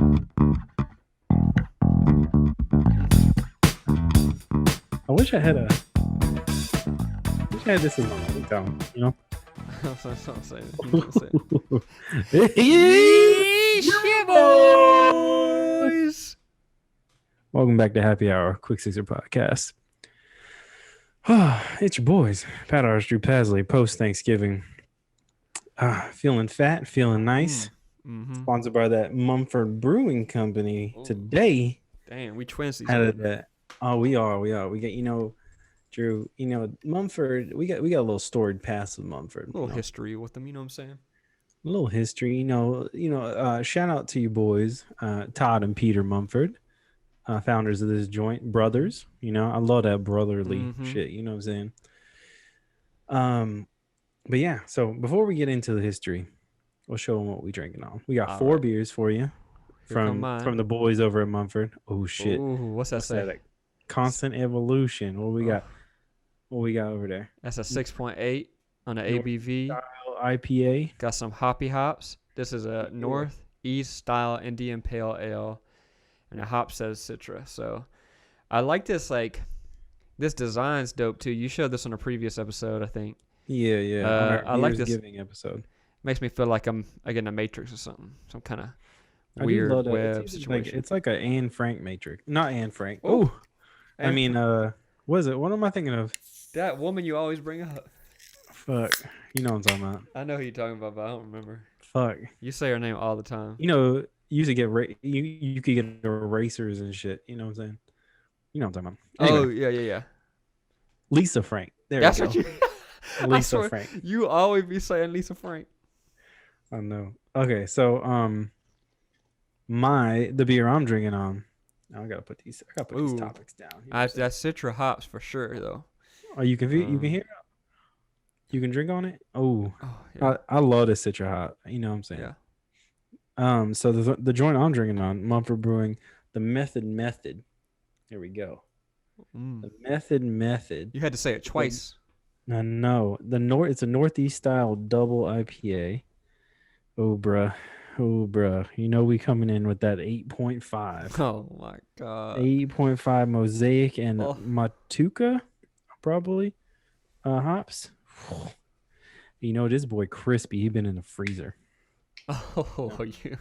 I wish I had a. Wish I had this as my ringtone. You know. That's what I'm saying. You know what I'm saying? Yeah, boys. Welcome back to Happy Hour, Quick Sixer podcast. It's your boys, Pat R. Drew Pasley, post Thanksgiving. Feeling fat, feeling nice. Mm-hmm. Sponsored by that Mumford Brewing Company. Ooh. Today. Damn, we twins these Out days. of that. Oh, we are. We got, Drew, Mumford, we got a little storied past with Mumford. A little history with them, you know what I'm saying? A little history, shout out to you boys, Todd and Peter Mumford, founders of this joint, brothers. I love that brotherly shit, you know what I'm saying? But yeah, so before we get into the history, we'll show them what we drinking on. We got four beers for you from the boys over at Mumford. Oh shit. Ooh, what's that say? That? Constant evolution. What we got? What we got over there? That's a 6.8 on the ABV. Style IPA. Got some hoppy hops. This is a Northeast style Indian Pale Ale, and the hop says Citra. So I like this. This design's dope too. You showed this on a previous episode, I think. Yeah. I like this Giving episode. Makes me feel like I'm in a Matrix or something. Some kind of weird web situation. It's like an Anne Frank Matrix. Not Anne Frank. Oh, I mean, what is it? What am I thinking of? That woman you always bring up. Fuck. You know what I'm talking about. I know who you're talking about, but I don't remember. Fuck. You say her name all the time. You used to get you could get erasers and shit. You know what I'm saying? You know what I'm talking about. Anyway, Oh, yeah. Lisa Frank. That's we what go. you Lisa Frank. You always be saying Lisa Frank. I know. Okay, so the beer I'm drinking on. I gotta put these topics down. That's Citra hops for sure, though. Oh, you can hear it? You can drink on it? Oh yeah. I love this Citra hop. You know what I'm saying? Yeah. So the joint I'm drinking on, Mumford Brewing, the Method. Here we go. The Method. You had to say it twice. No. It's a Northeast style double IPA. Oh bruh. We coming in with that 8.5. Oh my god. 8.5 Mosaic and Matuka, probably. Hops. This boy crispy. He been in the freezer. Oh, you.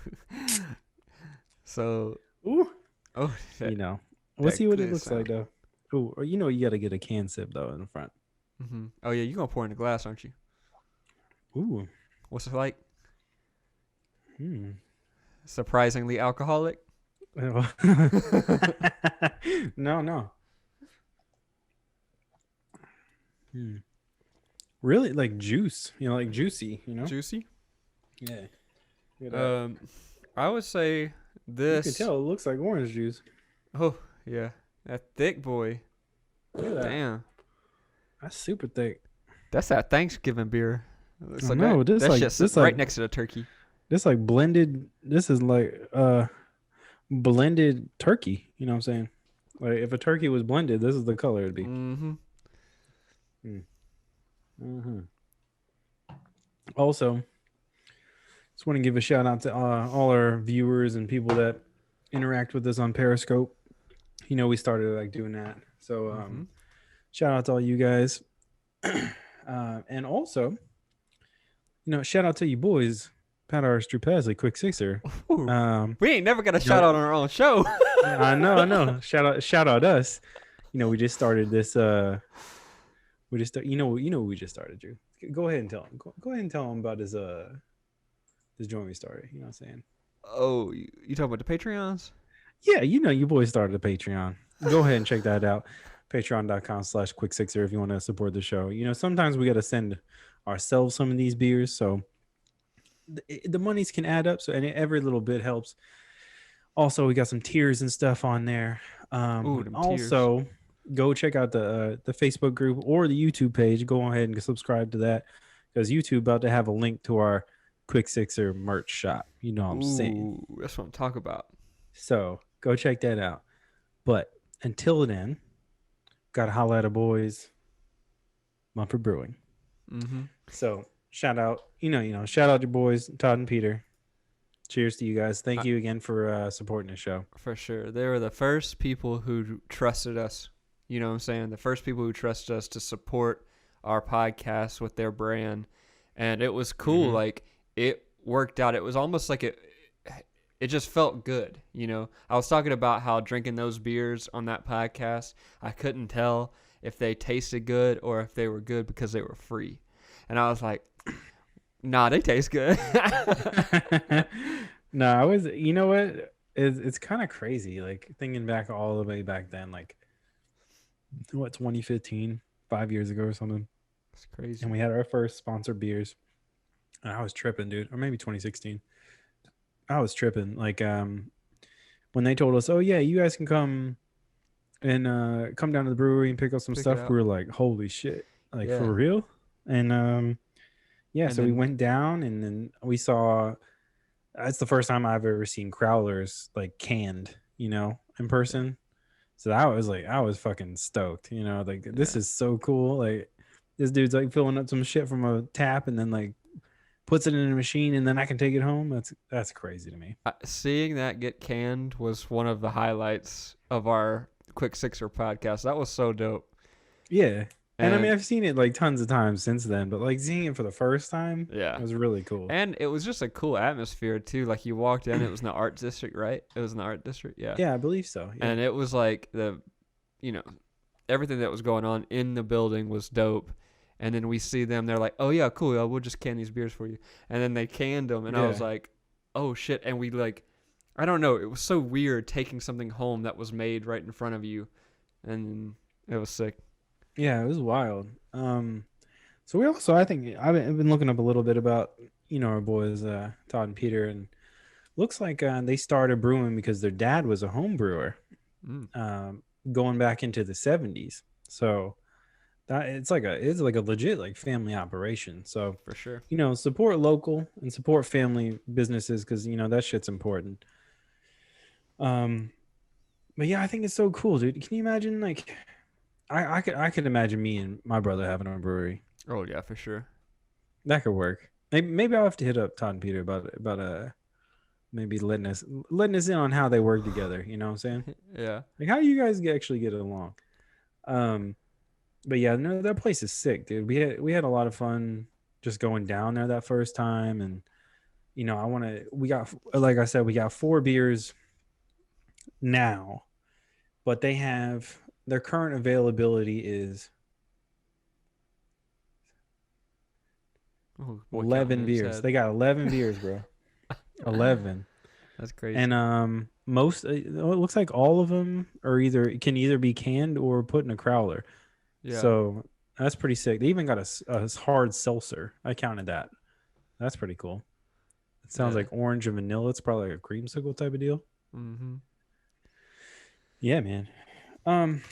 So. Ooh. Oh. Let's see what it looks like though. Ooh, or you gotta get a can sip though in the front. Mm-hmm. Oh yeah, you gonna pour in the glass, aren't you? Ooh. What's it like? Surprisingly alcoholic. No. Really, like juice. Like juicy. Juicy. Yeah. I would say this. You can tell it looks like orange juice. Oh yeah, that thick boy. Look at that. Damn. That's super thick. That's that Thanksgiving beer. It's like no, this right next to the turkey. This like blended. This is like blended turkey. You know what I'm saying? Like if a turkey was blended, this is the color it'd be. Also, just want to give a shout out to all our viewers and people that interact with us on Periscope. We started doing that. So shout out to all you guys. And also, shout out to you boys, Pat R. Drew Pasley, Quick Sixer. We ain't never got a shout out on our own show. I know. Shout out us. We just started this. We just we just started, Drew. Go ahead and tell him. Go ahead and tell him about this joint we started. You know what I'm saying? Oh, you talking about the Patreons? Yeah, you boys started a Patreon. Go ahead and check that out. Patreon.com/Quick6er if you want to support the show. Sometimes we got to send ourselves some of these beers, so the monies can add up. So and every little bit helps. Also, we got some tiers and stuff on there. Also, tiers. Go check out the Facebook group or the YouTube page. Go ahead and subscribe to that because YouTube about to have a link to our Quick Sixer merch shop. You know what I'm saying? That's what I'm talking about. So go check that out. But until then, gotta holla at the boys, Mumford Brewing. So shout out, shout out your boys, Todd and Peter. Cheers to you guys. Thank I, you again for supporting the show. for sure. They were the first people who trusted us. You know what I'm saying? The first people who trusted us to support our podcast with their brand. And it was cool. Mm-hmm. Like, it worked out. It was almost like it just felt good. You know, I was talking about how drinking those beers on that podcast, I couldn't tell if they tasted good or if they were good because they were free. And I was like, nah, they taste good. No, I was. You know what? It's kind of crazy. Like thinking back all the way back then, like what 2015, 5 years ago or something, It's crazy. and we had our first sponsored beers, and I was tripping, dude. Or maybe 2016. I was tripping. Like when they told us, "Oh yeah, you guys can come and come down to the brewery and pick up some Pick it stuff," we out. were like, "Holy shit!" Like Yeah. for real. And yeah, And so we then, went down, and then we saw. That's the first time I've ever seen crowlers like canned, in yeah. person. So that was like, I was fucking stoked, like this Yeah. is so cool. Like this dude's like filling up some shit from a tap and then like puts it in a machine and then I can take it home. That's crazy to me. Seeing that get canned was one of the highlights of our Quick Sixer podcast. That was so dope. Yeah. And I mean, And I've seen it like tons of times since then, but like seeing it for the first time yeah. was really cool. And it was just a cool atmosphere too. Like you walked in, it was in the art district, right? It was in the art district, yeah. Yeah, I believe so. Yeah. And it was like you know, everything that was going on in the building was dope. And then we see them, they're like, "Oh yeah, cool. Yeah, we'll just can these beers for you." And then they canned them, and I was Yeah. like, "Oh shit!" And we like, I don't know, it was so weird taking something home that was made right in front of you, and it was sick. Yeah, it was wild. So we also, I think I've been looking up a little bit about, our boys, Todd and Peter, and looks like they started brewing because their dad was a home brewer, Mm, going back into the 70s. So that it's like a legit like family operation. So, for sure. support local and support family businesses because that shit's important. Um, but yeah, I think it's so cool, dude. Can you imagine like I could imagine me and my brother having a brewery. Oh yeah, for sure. That could work. Maybe I'll have to hit up Todd and Peter about maybe letting us in on how they work together. You know what I'm saying? Yeah. Like how you guys actually get along. Um, but yeah, no, that place is sick, dude. We had a lot of fun just going down there that first time, and I want to. We got, like I said, we got 4 beers now, but they have their current availability is Oh boy, counting 11 in his beers. head. They got 11 beers, bro. 11. That's crazy. And most it looks like all of them can either be canned or put in a crowler. Yeah. So that's pretty sick. They even got a hard seltzer. I counted that. That's pretty cool. It sounds Yeah. like orange and vanilla. It's probably like a creamsicle type of deal. Mhm. Yeah, man. Um,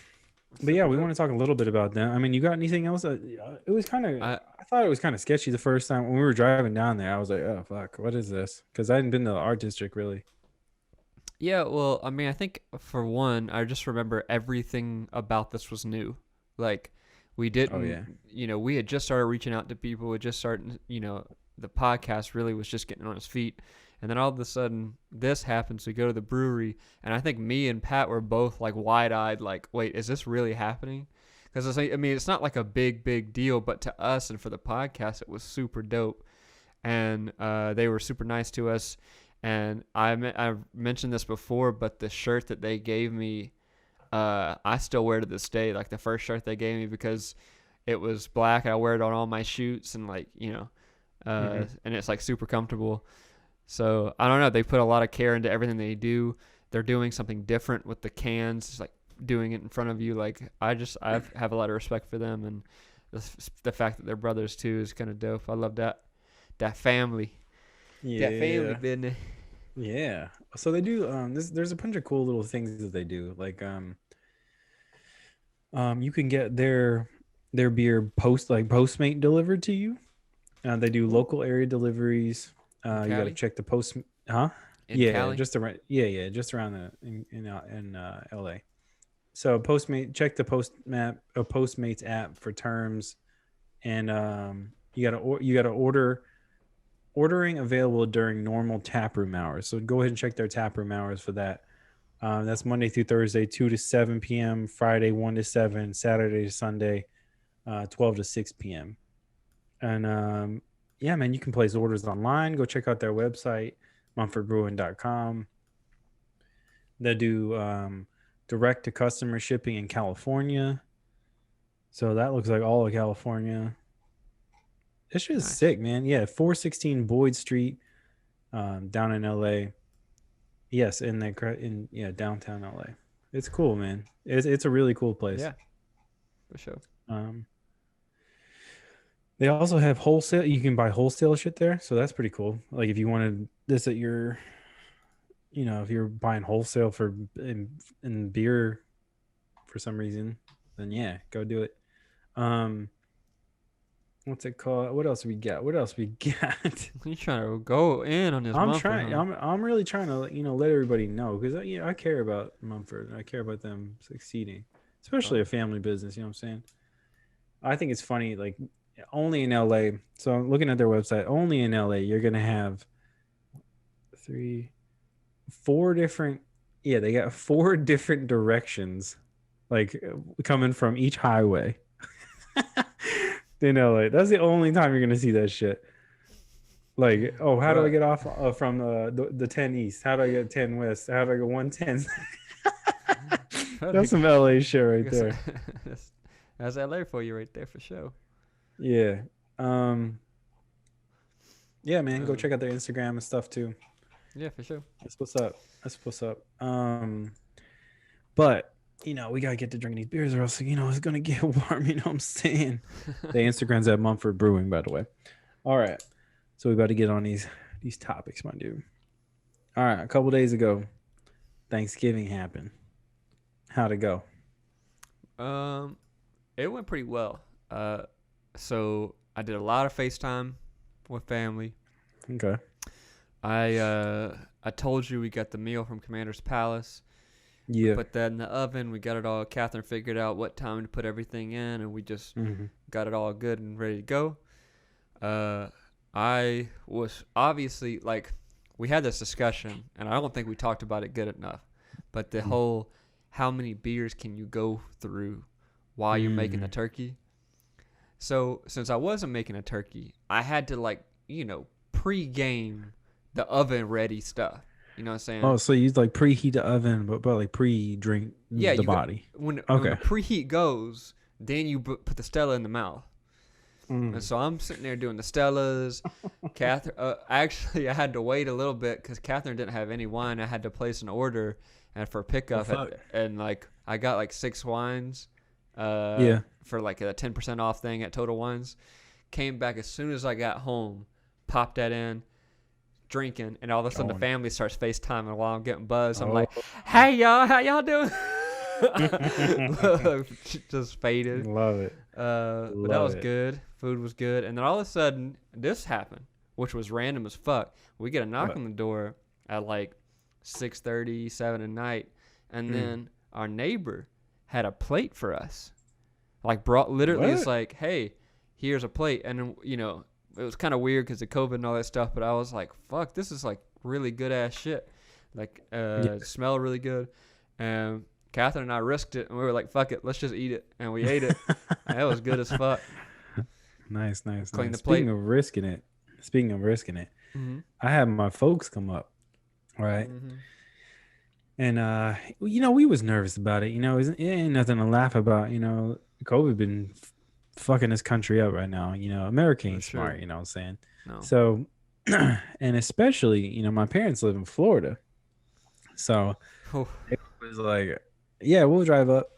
but yeah, Super we dope. want to talk a little bit about that. I mean, you got anything else? It was kind of. I I thought it was kind of sketchy the first time when we were driving down there. I was like, "Oh fuck, what is this?" Because I hadn't been to the art district really. Yeah, well, I mean, I think for one, I just remember everything about this was new. Like, we Oh yeah. didn't, we had just started reaching out to people. We just started, the podcast really was just getting on its feet. And then all of a sudden, this happens. We go to the brewery, and I think me and Pat were both like wide eyed, like, wait, is this really happening? Because I mean, it's not like a big deal, but to us and for the podcast, it was super dope. And they were super nice to us. And I've mentioned this before, but the shirt that they gave me, I still wear to this day. Like the first shirt they gave me because it was black. I wear it on all my shoots and like Hmm. and it's like super comfortable. So I don't know. They put a lot of care into everything they do. They're doing something different with the cans. It's like doing it in front of you. Like I have a lot of respect for them, and the fact that they're brothers too is kind of dope. I love that family. That family Yeah. business. Yeah. So they do there's a bunch of cool little things that they do. Like you can get their beer Postmate delivered to you. They do Ooh, local area deliveries. in You got to Cali? check the post huh? In Yeah, Cali? just around just around in LA. So Postmate check the Postmates app for terms and you got to order Ordering available during normal taproom hours. So go ahead and check their taproom hours for that. That's Monday through Thursday, 2 to 7 p.m., Friday, 1 to 7, Saturday to Sunday, 12 to 6 p.m. And yeah, man, you can place orders online. Go check out their website, mumfordbrewing.com. They do direct to customer shipping in California. So that looks like all of California. It's just Nice. sick, man. Yeah, 416 Boyd Street, down in LA. Yes, in downtown LA. It's cool, man. It's a really cool place. Yeah, for sure. Um, they also have wholesale. You can buy wholesale shit there, so that's pretty cool. Like if you wanted this at your, if you're buying wholesale for in beer for some reason, then yeah, go do it. Um, what's it called? What else we got? What else we got? You trying to go in on this I'm Mumford, trying. huh? I'm really trying to let everybody know because I care about Mumford. I care about them succeeding, especially Oh, a family business. You know what I'm saying? I think it's funny. Like only in LA. So I'm looking at their website. Only in LA, you're gonna have three, four different. Yeah, they got four different directions, like coming from each highway. In LA, that's the only time you're gonna see that shit. Like, oh, how do I but get off from the 10 East? How do I get 10 West? How do I go 110? I That's some LA shit right guess there. that's LA for you right there for sure. Yeah. Um. Yeah, man. Go Uh, check out their Instagram and stuff too. yeah, for sure. That's what's up. That's what's up. But we gotta get to drinking these beers, or else it's gonna get warm. You know what I'm saying? The Instagram's at Mumford Brewing, by the way. All right. So we about to get on these topics, my dude. All right. A couple days ago, Thanksgiving happened. How'd it go? um, it went pretty well. So I did a lot of FaceTime with family. Okay. I told you we got the meal from Commander's Palace. We Yeah. put that in the oven. We got it all. Catherine figured out what time to put everything in, and we just Mm-hmm. got it all good and ready to go. I was obviously like, we had this discussion, and I don't think we talked about it good enough. But the whole, how many beers can you go through while you're making the turkey? So since I wasn't making a turkey, I had to pre-game the oven ready stuff. You know what I'm saying? Oh, so you like preheat the oven, but like pre-drink Yeah, the body. when the Okay. preheat goes, then you put the Stella in the mouth. And Mm. so I'm sitting there doing the Stellas. Catherine, actually, I had to wait a little bit because Catherine didn't have any wine. I had to place an order and for Oh, pickup, fuck. and like I got like 6 wines, Yeah. for like a 10% off thing at Total Wines. Came back as soon as I got home, popped that in, drinking, and all of a sudden the Oh. family starts FaceTiming while I'm getting buzzed. I'm Oh. like, "Hey y'all, how y'all doing?" Just faded. Love it. But that Love was it. good. Food was good. And then all of a sudden, this happened, which was random as fuck. We get a knock What? on the door at like 6:30, 7 at night. And Mm. then our neighbor had a plate for us. Like, brought literally, it's What? like, hey, here's a plate. And then, it was kind of weird because of COVID and all that stuff. But I was like, fuck, this is like really good ass shit. Like, Yeah. smell really good. And Catherine and I risked it, and we were like, "Fuck it, let's just eat it." And we ate it. And it was good as fuck. Nice, nice, Clean nice. the plate. Speaking of risking it, Mm-hmm. I had my folks come up, right? Mm-hmm. And we was nervous about it. It ain't nothing to laugh about. COVID been fucking this country up right now. America For ain't sure. smart. You know what I'm saying? No. So, and especially, my parents live in Florida, so Oh, it was like, yeah, we'll drive up.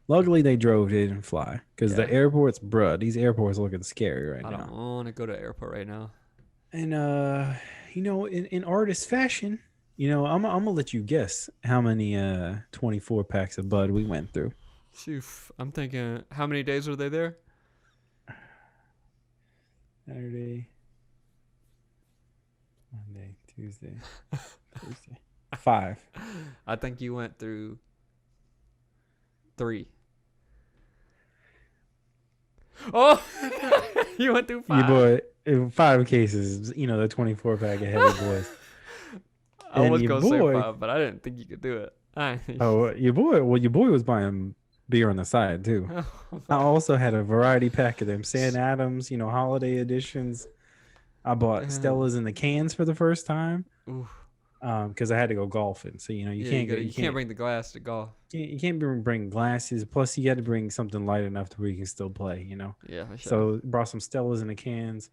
Luckily, they drove. They didn't fly because the Yeah. airports, bruh, these airports looking scary right I don't now. want to go to the airport right now. And in artist fashion, I'm gonna let you guess how many 24 packs of Bud we went through. Shoof. I'm thinking, how many days were they there? Saturday, Monday, Tuesday, Thursday. 5. I think you went through 3. Oh, you went through 5. Your boy, in 5 cases, the 24 pack of Heavy Boys. I And was your gonna say boy, 5, but I didn't think you could do it. I your boy was buying beer on the side too. I also had a variety pack of them Sam Adams, holiday editions. I bought Damn. Stella's in the cans for the first time, Ooh. because I had to go golfing. So you Yeah, you can't got get to you You can't can't bring the glass to golf. you can't bring glasses. Plus, you got to bring something light enough to where you can still play. Yeah, for sure. So brought some Stella's in the cans,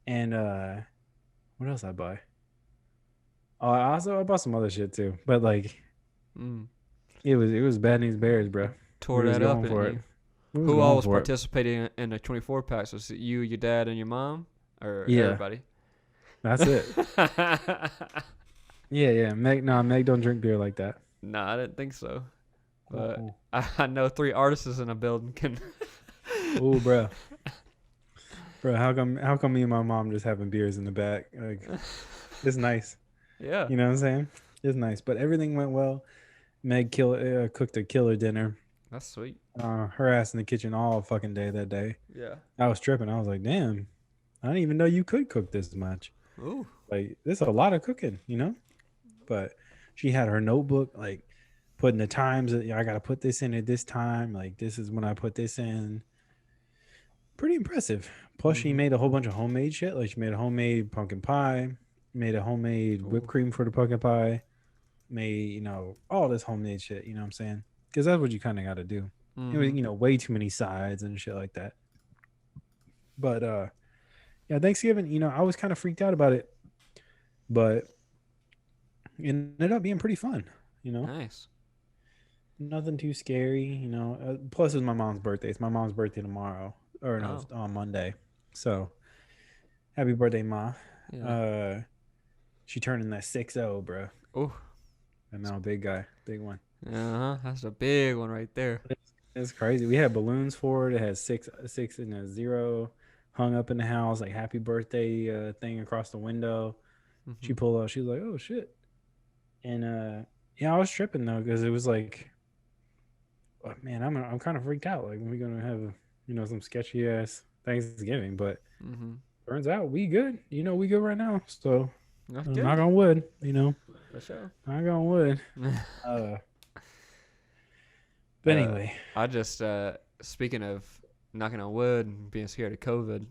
and what else I buy? Oh, I bought some other shit too. But like Mm. it was bad news bears, bro. Tore We was that up, going didn't for it. you? We was Who all going was for it. participating in the 24 packs? Was it you, your dad, and your mom, or Yeah, everybody? that's it. Yeah, yeah. Meg don't drink beer like that. Nah, I didn't think so. But Uh-uh. I know 3 artists in a building can. Oh, bro. Bro, how come me and my mom just having beers in the back? Like, it's nice. Yeah, You know what I'm saying? It's nice. But everything went well. Cooked a killer dinner. that's sweet. Her ass in the kitchen all fucking day that day. Yeah. I was tripping. I was like, damn, I didn't even know you could cook this much. Ooh. Like, this is a lot of cooking. But she had her notebook, like putting the times that I got to put this in at this time. Like, this is when I put this in. Pretty impressive. Plus, she Mhm. made a whole bunch of homemade shit. Like, she made a homemade pumpkin pie, made a homemade whipped Ooh. cream for the pumpkin pie, made, all this homemade shit. You know what I'm saying? Because that's what you kind of got to do. It was, Mhm. way too many sides and shit like that. But, yeah, Thanksgiving, I was kind of freaked out about it, but it ended up being pretty fun, you know? Nice. Nothing too scary. Plus, it's my mom's birthday. It's my mom's birthday tomorrow, or no, Oh. it's on Monday. So, happy birthday, Ma. Yeah. Uh, she turning that 6-0, bro. Ooh. And now big guy, big one. Uh huh. That's a big one right there. It's crazy. We had balloons for it. It had six and a zero hung up in the house, like happy birthday thing across the window. She Mhm. pulled out. She was like, "Oh shit!" And yeah, I was tripping though because it was like, oh, man, I'm kind of freaked out. Like, we're gonna have some sketchy ass Thanksgiving, but Mhm. turns out we good. We good right now. So That's knock good. on wood. For sure. Knock on wood. Uh, but uh, anyway, I just speaking of knocking on wood and being scared of COVID.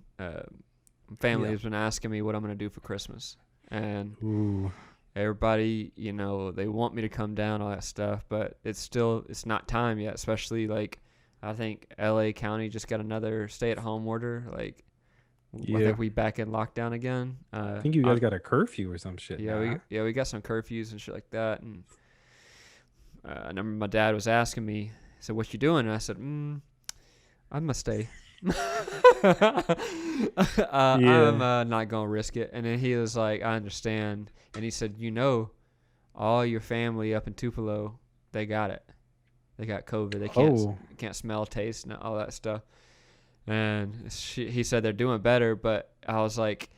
Family yeah. has been asking me what I'm gonna do for Christmas, and Ooh. everybody, they want me to come down, all that stuff, but it's not time yet. Especially like, I think L.A. County just got another stay-at-home order. Like, I Yeah. think we back in lockdown again. I think you guys got a curfew or some shit Yeah, now. we got some curfews and shit like that. And I remember my dad was asking me, he said, "What you doing?" And I said, "I'm gonna stay." I'm Yeah. not gonna risk it. And then he was like, "I understand." And he said, all your family up in Tupelo, they got it. They got COVID. They Oh. can't smell, taste, and all that stuff. And he said they're doing better. But I was like,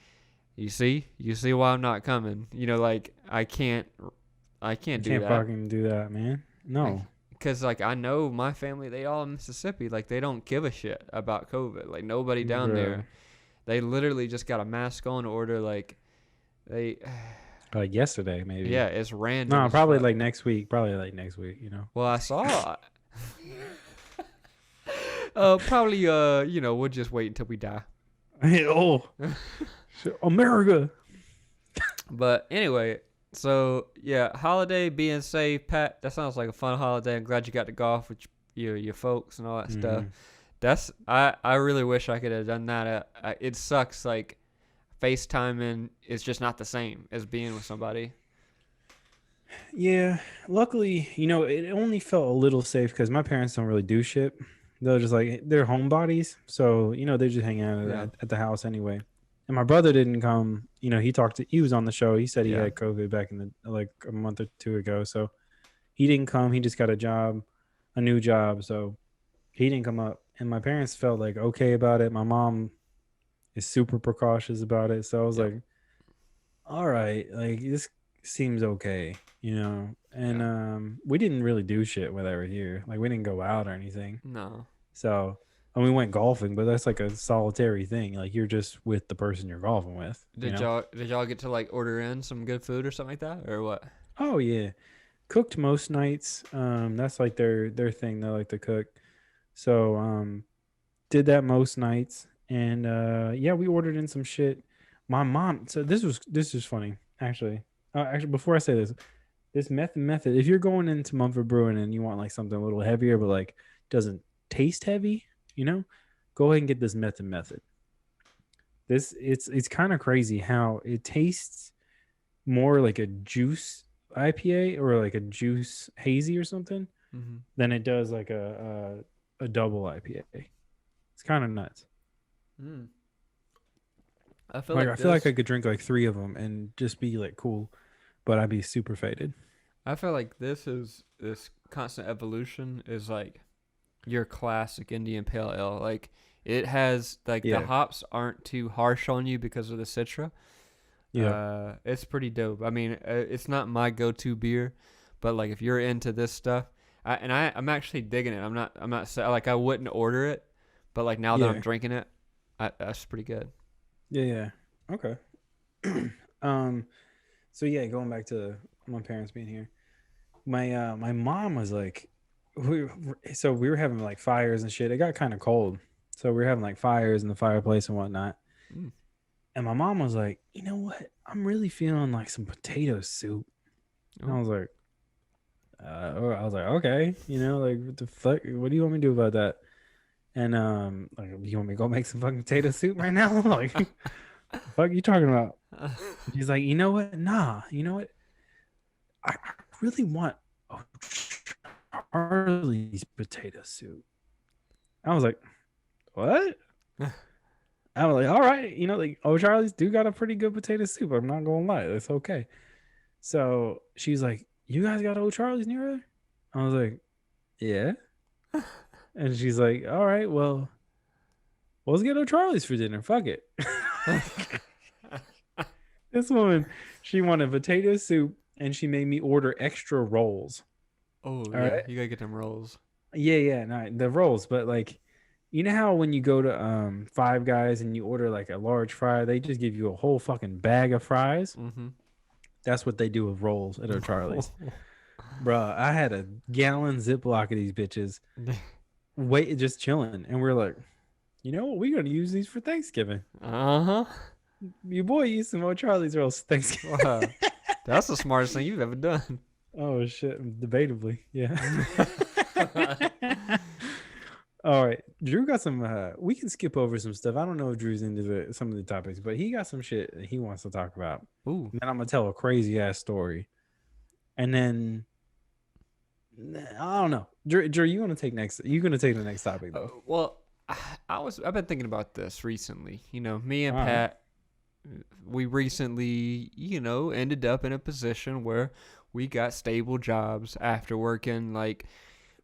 you see why I'm not coming. Like, I You can't do can't that. fucking do that, man. No. Because, like, I know my family, they all in Mississippi. Like, they don't give a shit about COVID. Like, nobody down Bro. there. They literally just got a mask on order. Like, they, Like yesterday, maybe. yeah, it's random No, as probably fuck. like next week. Probably like next week. Well, I saw, probably, we'll just wait until we die. Oh, shit, America. But anyway, so yeah, holiday, being safe, Pat. That sounds like a fun holiday. I'm glad you got to golf with your folks and all that stuff. Mhm. I really wish I could have done that. It sucks, like, FaceTiming is just not the same as being with somebody. Yeah. Luckily, it only felt a little safe because my parents don't really do shit. They're just like they're homebodies, so they're just hanging out Yeah, at the house anyway. And my brother didn't come. He was on the show. He said he yeah, had COVID back in the like a month or two ago, so he didn't come. He just got a new job, so he didn't come up. And my parents felt like okay about it. My mom is super precautious about it, so I was yep, like, all right, like this seems okay. And yeah. we didn't really do shit while they were here. Like, we didn't go out or anything. No, So And we went golfing, but that's like a solitary thing. Like you're just with the person you're golfing with, you Did know? y'all get to like order in some good food or something like that, or what? Oh yeah. Cooked most nights. That's like their thing. They like to cook. So did that most nights. And yeah, we ordered in some shit. My mom, so this is funny, actually. Actually, before I say this, this method, if you're going into Mumford Brewing and you want like something a little heavier but like doesn't taste heavy, you know, go ahead and get this method. This it's kind of crazy how it tastes more like a juice IPA or like a juice hazy or something Mm-hmm. than it does like a double IPA. It's kind of nuts. Mm. I feel Like like I feel like I this. could drink like 3 of them and just be like cool, but I'd be super faded. I feel like this constant evolution is like your classic Indian Pale Ale. Like it has like the Yeah. hops aren't too harsh on you because of the Citra. Yeah. It's pretty dope. I mean, it's not my go-to beer, but like if you're into this stuff, I'm actually digging it. Like I wouldn't order it, but like now that I'm Yeah. drinking it, that's pretty good. Yeah, yeah. Okay. um so yeah, going back to my parents being here. My mom was like we were having like fires and shit. It got kind of cold. So we were having like fires in the fireplace and whatnot. Mm. And my mom was like, "You know what? I'm really feeling like some potato soup." And Oh. I was like, "Okay, you know, like what the fuck? What do you want me to do about that?" And like, you want me to go make some fucking potato soup right now? Like, the fuck you talking about? She's like, "You know what? Nah, you know what? I really want a Charlie's potato soup." I was like, "What?" I was like, "All right, you know, like, oh, Charlie's do got a pretty good potato soup. I'm not gonna lie, it's okay." So she's like, "You guys got Old Charlie's near there?" I was like, "Yeah." And she's like, "All right, well, let's get Old Charlie's for dinner. Fuck it." This woman, she wanted potato soup and she made me order extra rolls. Oh All yeah, right. you gotta get them rolls. Yeah, yeah, no, the rolls, but like, you know how when you go to Five Guys and you order like a large fry, they just give you a whole fucking bag of fries. Mm-hmm. That's what they do with rolls at O'Charlie's. Bruh, I had a gallon Ziploc of these bitches, wait, just chilling, and we're like, you know what? We're gonna use these for Thanksgiving. Uh-huh. Your boy used some O'Charlie's rolls for Thanksgiving. Wow. That's the smartest thing you've ever done. Oh shit, debatably, yeah. All right, Drew got some. We can skip over some stuff. I don't know if Drew's into some of the topics, but he got some shit that he wants to talk about. Ooh. And then I'm gonna tell a crazy ass story, and then I don't know. Drew, you gonna take next? You gonna take the next topic though? Well, I've been thinking about this recently. You know, me and All right. Pat, we recently, ended up in a position where we got stable jobs after working like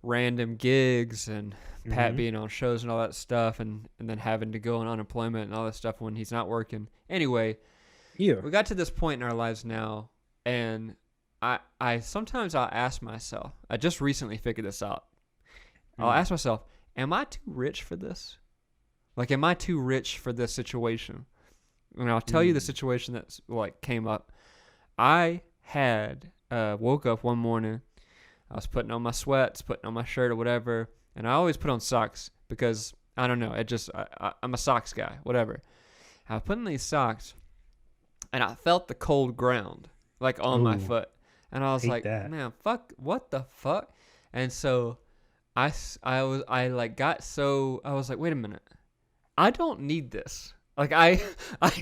random gigs and Pat Mm-hmm. being on shows and all that stuff and then having to go on unemployment and all that stuff when he's not working. Anyway, Yeah. we got to this point in our lives now and I sometimes I'll ask myself, I just recently figured this out. I'll ask myself, am I too rich for this? Like, am I too rich for this situation? And I'll tell you the situation that's like came up. I had woke up one morning. I was putting on my sweats, putting on my shirt or whatever, and I always put on socks because I don't know. I'm a socks guy. Whatever. I was putting these socks, and I felt the cold ground like on my Ooh, foot, and I was hate like, that. man, fuck, what the fuck? And so I was like, wait a minute. I don't need this. Like I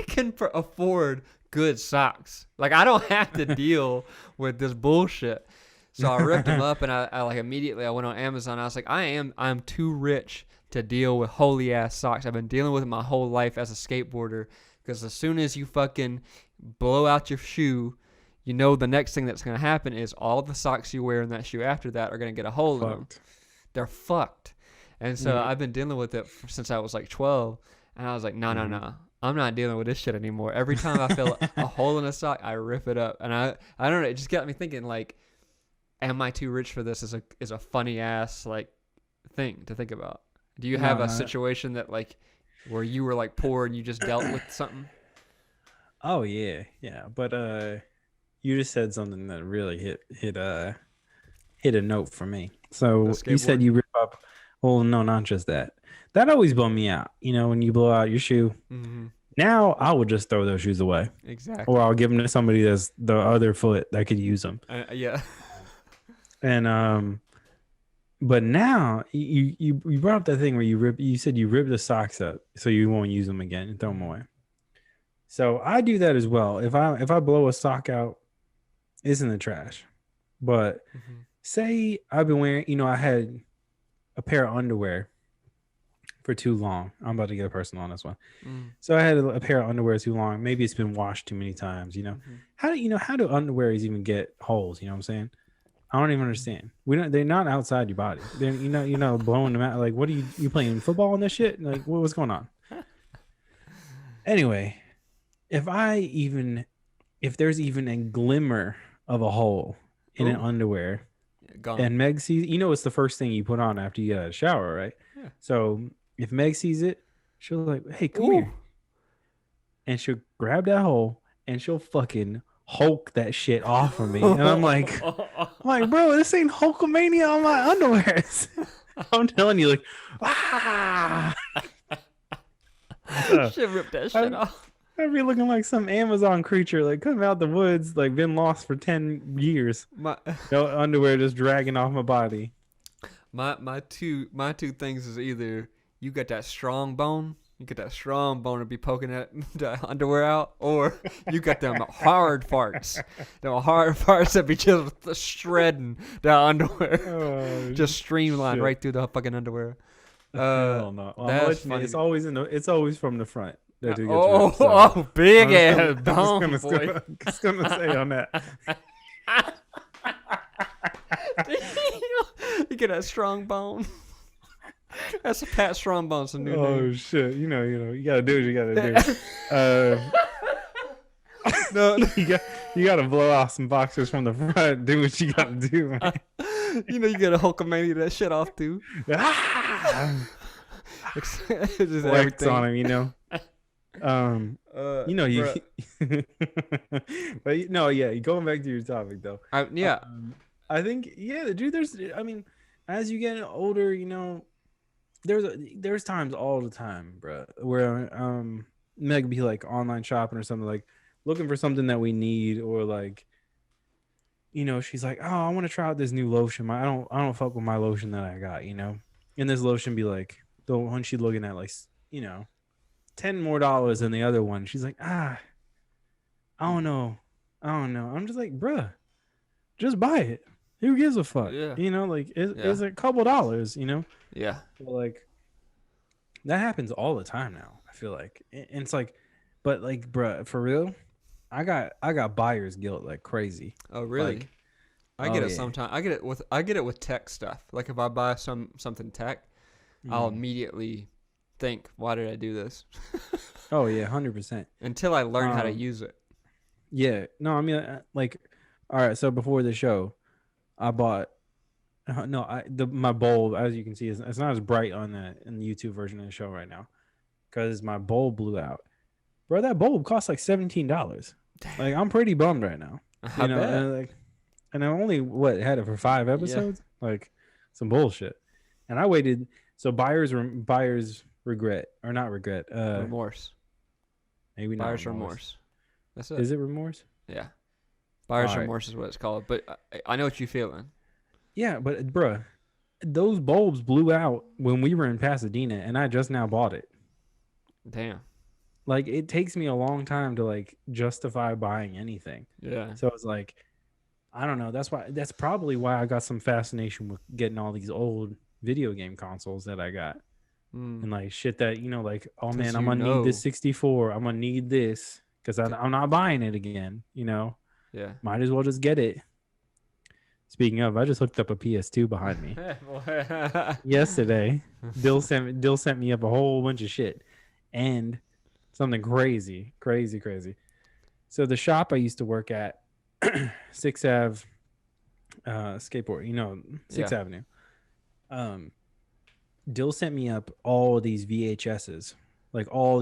can afford good socks. Like I don't have to deal with this bullshit. So I ripped them up and I like immediately I went on Amazon. I was like, I'm too rich to deal with holy ass socks. I've been dealing with it my whole life as a skateboarder because as soon as you fucking blow out your shoe, you know the next thing that's gonna happen is all the socks you wear in that shoe after that are gonna get a hole in them. Fucked. They're fucked. And so Mhm. I've been dealing with it since I was like 12. And I was like, no, no, Mhm. no. I'm not dealing with this shit anymore. Every time I feel a hole in a sock, I rip it up. And I don't know. It just got me thinking, like, am I too rich for this? Is a funny ass like thing to think about. Do you No, have a not. situation that like where you were like poor and you just dealt with something? Oh yeah, yeah. But you just said something that really hit a note for me. The So you said skateboarding? you rip up. Well, no, not just that. That always bummed me out. You know, when you blow out your shoe. Mm-hmm. Now I would just throw those shoes away, or Exactly. I'll give them to somebody that's the other foot that could use them. Yeah. And but now you brought up that thing where you rip. You said you rip the socks up so you won't use them again and throw them Mhm. away. So I do that as well. If I blow a sock out, it's in the trash. But Mhm. say I've been wearing, I had a pair of underwear for too long. I'm about to get personal on this one. Mm. So I had a pair of underwear too long. Maybe it's been washed too many times. Mhm. How do underwears even get holes? You know what I'm saying? I don't even Mhm. understand. We don't. They're not outside your body. They're blowing them out. Like, what are you playing football on this shit? Like, what's going on? Anyway, if I even if there's even a glimmer of a hole in an Ooh, underwear, gone. and Meg sees, it's the first thing you put on after you get out of the shower, right? Yeah. So if Meg sees it, she'll like, hey, come Ooh. here, and she'll grab that hole and she'll fucking Hulk that shit off of me, and I'm like, bro, this ain't Hulkamania on my underwears. I'm telling you, like, ah, Should rip that shit I, off. I'd be looking like some Amazon creature, like coming out the woods, like been lost for 10 years. My No underwear just dragging off my body. my two things is either you got that strong bone, you got that strong bone to be poking that the underwear out, or you got them hard farts that be just shredding the underwear, Oh just streamlined shit! right through the fucking underwear. Hell no. Well, I'm gonna That's let you know. funny. It's always from the front that it gets Oh, ripped. So oh, big I'm just gonna, ass I'm just bone, gonna, boy. just gonna say on that. You get that strong bone. That's a Pat Strong Bone's a new name. Oh shit! You gotta do what you gotta do. Uh, No, you gotta blow off some boxers from the front. Do what you gotta do, man. you get a Hulkamania that shit off too. Ah! It's just Flex on everything. him. You. Bruh. But no, yeah. Going back to your topic though. Yeah. I think yeah, dude. As you get older, there's times all the time, bro, where Meg be like online shopping or something, like looking for something that we need, or like she's like, oh, I want to try out this new lotion. I don't fuck with my lotion that I got, and this lotion be like the one she's looking at, like you know $10 more than the other one. She's like, I don't know, I'm just like, bruh, just buy it. Who gives a fuck? Yeah. Like Yeah. it's a couple dollars. Yeah. But like that happens all the time now. I feel like, and it's like, but like, bruh, for real, I got buyer's guilt like crazy. Oh, really? Like, I oh get it yeah, sometimes. I get it with tech stuff. Like if I buy something tech, I'll mm. immediately think, why did I do this? Oh yeah, 100%. Until I learn how to Um, use it. yeah, no, I mean, like, all right. So before the show, I bought. No, my bulb, as you can see, is it's not as bright on the in the YouTube version of the show right now because my bulb blew out. Bro, that bulb cost like $17. Like, I'm pretty bummed right now. I bet. And like, and I only had it for 5 episodes. Like, some bullshit. And I waited. So buyers regret, or not regret. Remorse. Maybe not Buyer's remorse. remorse. That's it. Is it remorse? Yeah. Buyer's All right. remorse is what it's called. But I know what you're feeling. Yeah, but bruh, those bulbs blew out when we were in Pasadena, and I just now bought it. Damn. Like, it takes me a long time to like justify buying anything. Yeah. So it's like, I don't know. That's probably why I got some fascination with getting all these old video game consoles that I got. And like shit that, like, oh man, I'm gonna need this 64. I'm gonna need this because I'm not buying it again. Yeah. Might as well just get it. Speaking of, I just hooked up a PS2 behind me yesterday. Dill sent me up a whole bunch of shit and something crazy. So the shop I used to work at, 6th Ave, skateboard, 6th Yeah. Avenue. Dill sent me up all these VHSs, like all.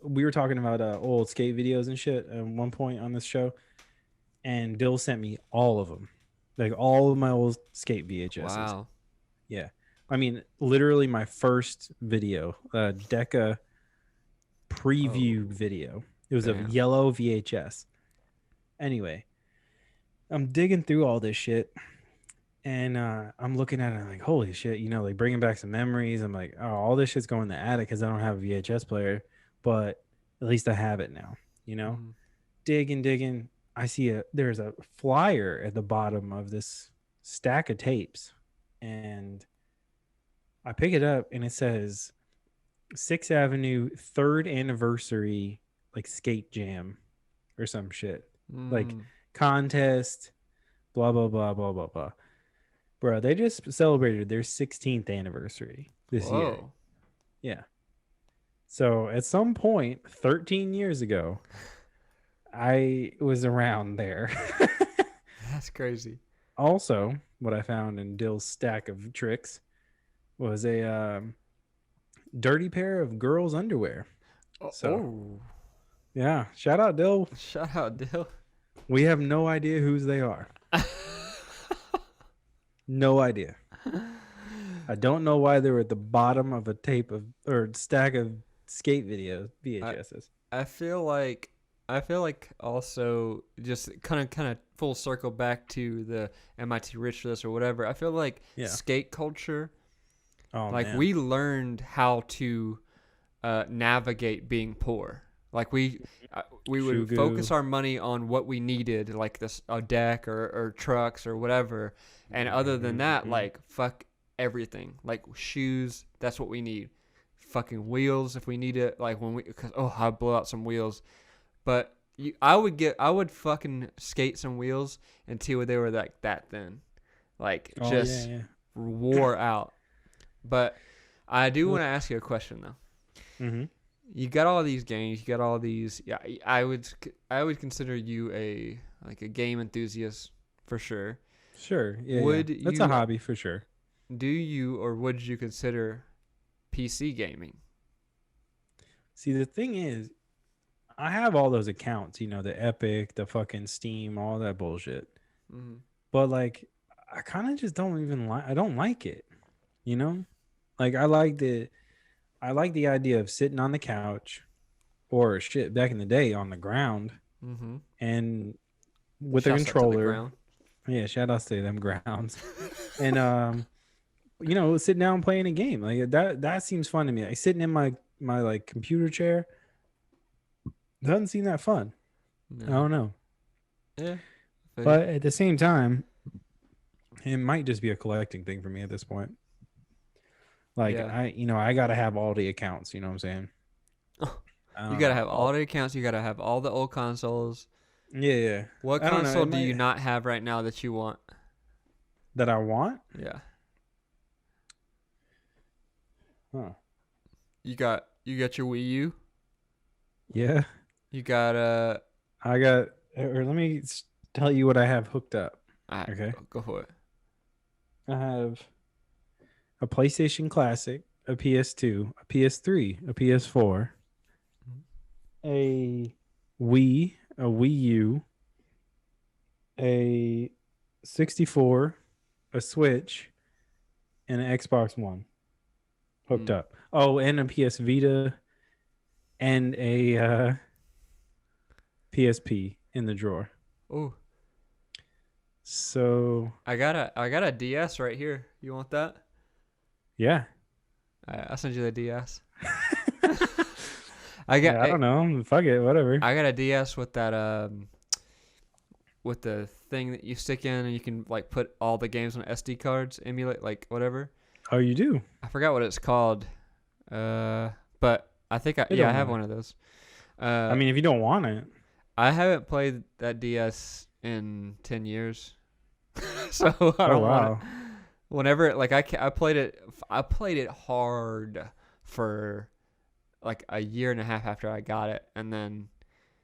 We were talking about old skate videos and shit at one point on this show, and Dill sent me all of them, like all of my old skate VHSs. Wow. Yeah, I mean, literally my first video, Deca Oh, preview video. It was a damn. yellow VHS. Anyway, I'm digging through all this shit, and I'm looking at it I'm like, holy shit, like bringing back some memories. I'm like, oh, all this shit's going in the attic because I don't have a VHS player, but at least I have it now. You know, Mm. digging. I see there's a flyer at the bottom of this stack of tapes, and I pick it up and it says Sixth Avenue third anniversary like skate jam or some shit, like Mm. contest, blah blah blah blah blah blah. Bro, they just celebrated their 16th anniversary this year. Whoa. Yeah. So at some point, 13 years ago, I was around there. That's crazy. Also, what I found in Dill's stack of tricks was a dirty pair of girls' underwear. Oh, So, oh. yeah, shout out Dill. Shout out, Dill. We have no idea whose they are. No idea. I don't know why they were at the bottom of a tape of or stack of skate videos, I VHSs. I feel like also just kind of full circle back to the MIT rich list or whatever. I feel like Yeah. skate culture, Oh like man. we learned how to navigate being poor. Like we would focus Shugu. our money on what we needed, like this a deck or trucks or whatever. And other than that, Mhm. like fuck everything, like shoes. That's what we need. Fucking wheels if we need it. Like when we, cause I blow out some wheels, but I would fucking skate some wheels until they were like that thin, like Oh yeah, just yeah. wore out. But I do want Look. to ask you a question though. Mhm. You got all these games, you got all these. Yeah, I would consider you a like a game enthusiast for sure. Sure. Yeah, yeah. Would That's a you hobby for sure. do you or would you consider PC gaming? See, the thing is, I have all those accounts, the Epic, the fucking Steam, all that bullshit. Mm-hmm. But like I kind of just don't even like I don't like it, you know? Like I like the idea of sitting on the couch or shit back in the day on the ground Mm-hmm. and with a Shouts out to the controller. ground. Yeah, shout outs to them grounds. And sitting down playing a game. Like that seems fun to me. Like sitting in my like computer chair doesn't seem that fun. I No. don't know. Yeah. I feel you. But at the same time, it might just be a collecting thing for me at this point. Like Yeah. I gotta have all the accounts, you know what I'm saying? I You don't gotta know. have all the accounts. You gotta have all the old consoles. Yeah, yeah. What I don't know. console It do you might not have right now that you want? that I want? Yeah. Huh. You got your Wii U. Yeah. You got I got or let me tell you what I have hooked up. alright, Okay. go for it. I have a PlayStation Classic, a PS2, a PS3, a PS4, a a Wii U, a 64, a Switch, and an Xbox One hooked Mm. up. Oh, and a PS Vita and a PSP in the drawer. Oh, So, I got a DS right here. You want that? yeah. I'll send you the DS. Yeah, I don't know. Fuck it, whatever. I got a DS with that with the thing that you stick in and you can like put all the games on SD cards, emulate like whatever. Oh, you do? I forgot what it's called. But I think I It yeah, I don't have matter. one of those. I mean, if you don't want it. I haven't played that DS in 10 years. So I Oh, don't want it. wow. Whenever like I played it hard for like a year and a half after I got it, and then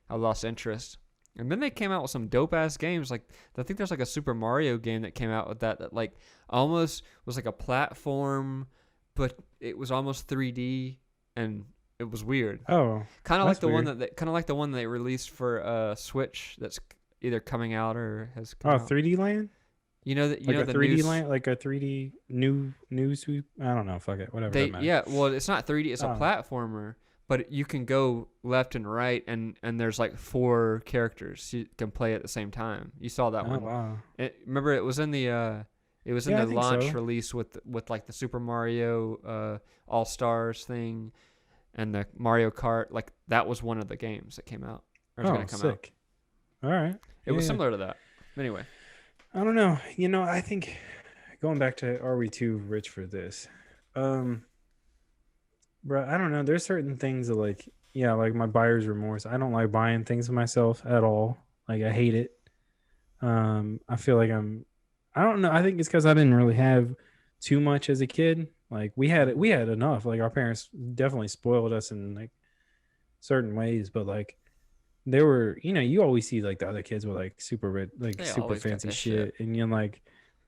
I lost interest. And then they came out with some dope ass games. Like I think there's like a Super Mario game that came out with that like almost was like a platform but it was almost 3D, and it was weird. Oh, Kind of like that's the one weird. kind of like the one they released for Switch that's either coming out or has come Oh, out. 3D land? You Like know a the 3D land, like a 3D new sweep. I don't know. Fuck it. Whatever. Doesn't matter. well, it's not 3D, it's a Oh. platformer, but you can go left and right, and there's like 4 characters you can play at the same time. You saw that Oh one. wow. Remember it was in the Yeah, I think launch so. release with like the Super Mario All Stars thing and the Mario Kart. Like that was one of the games that came out or is Oh, going to come out. sick. All right. It was Yeah. similar to that. Anyway, I don't know. I think going back to are we too rich for this? Um, bro, I don't know. There's certain things that like yeah, like my buyer's remorse. I don't like buying things myself at all. Like I hate it. I feel like I don't know. I think it's because I didn't really have too much as a kid. Like mm, we had enough. Like our parents definitely spoiled us in like certain ways, but like there were, you always see like the other kids with like super rich, like they super always got fancy that shit. shit, and you're like,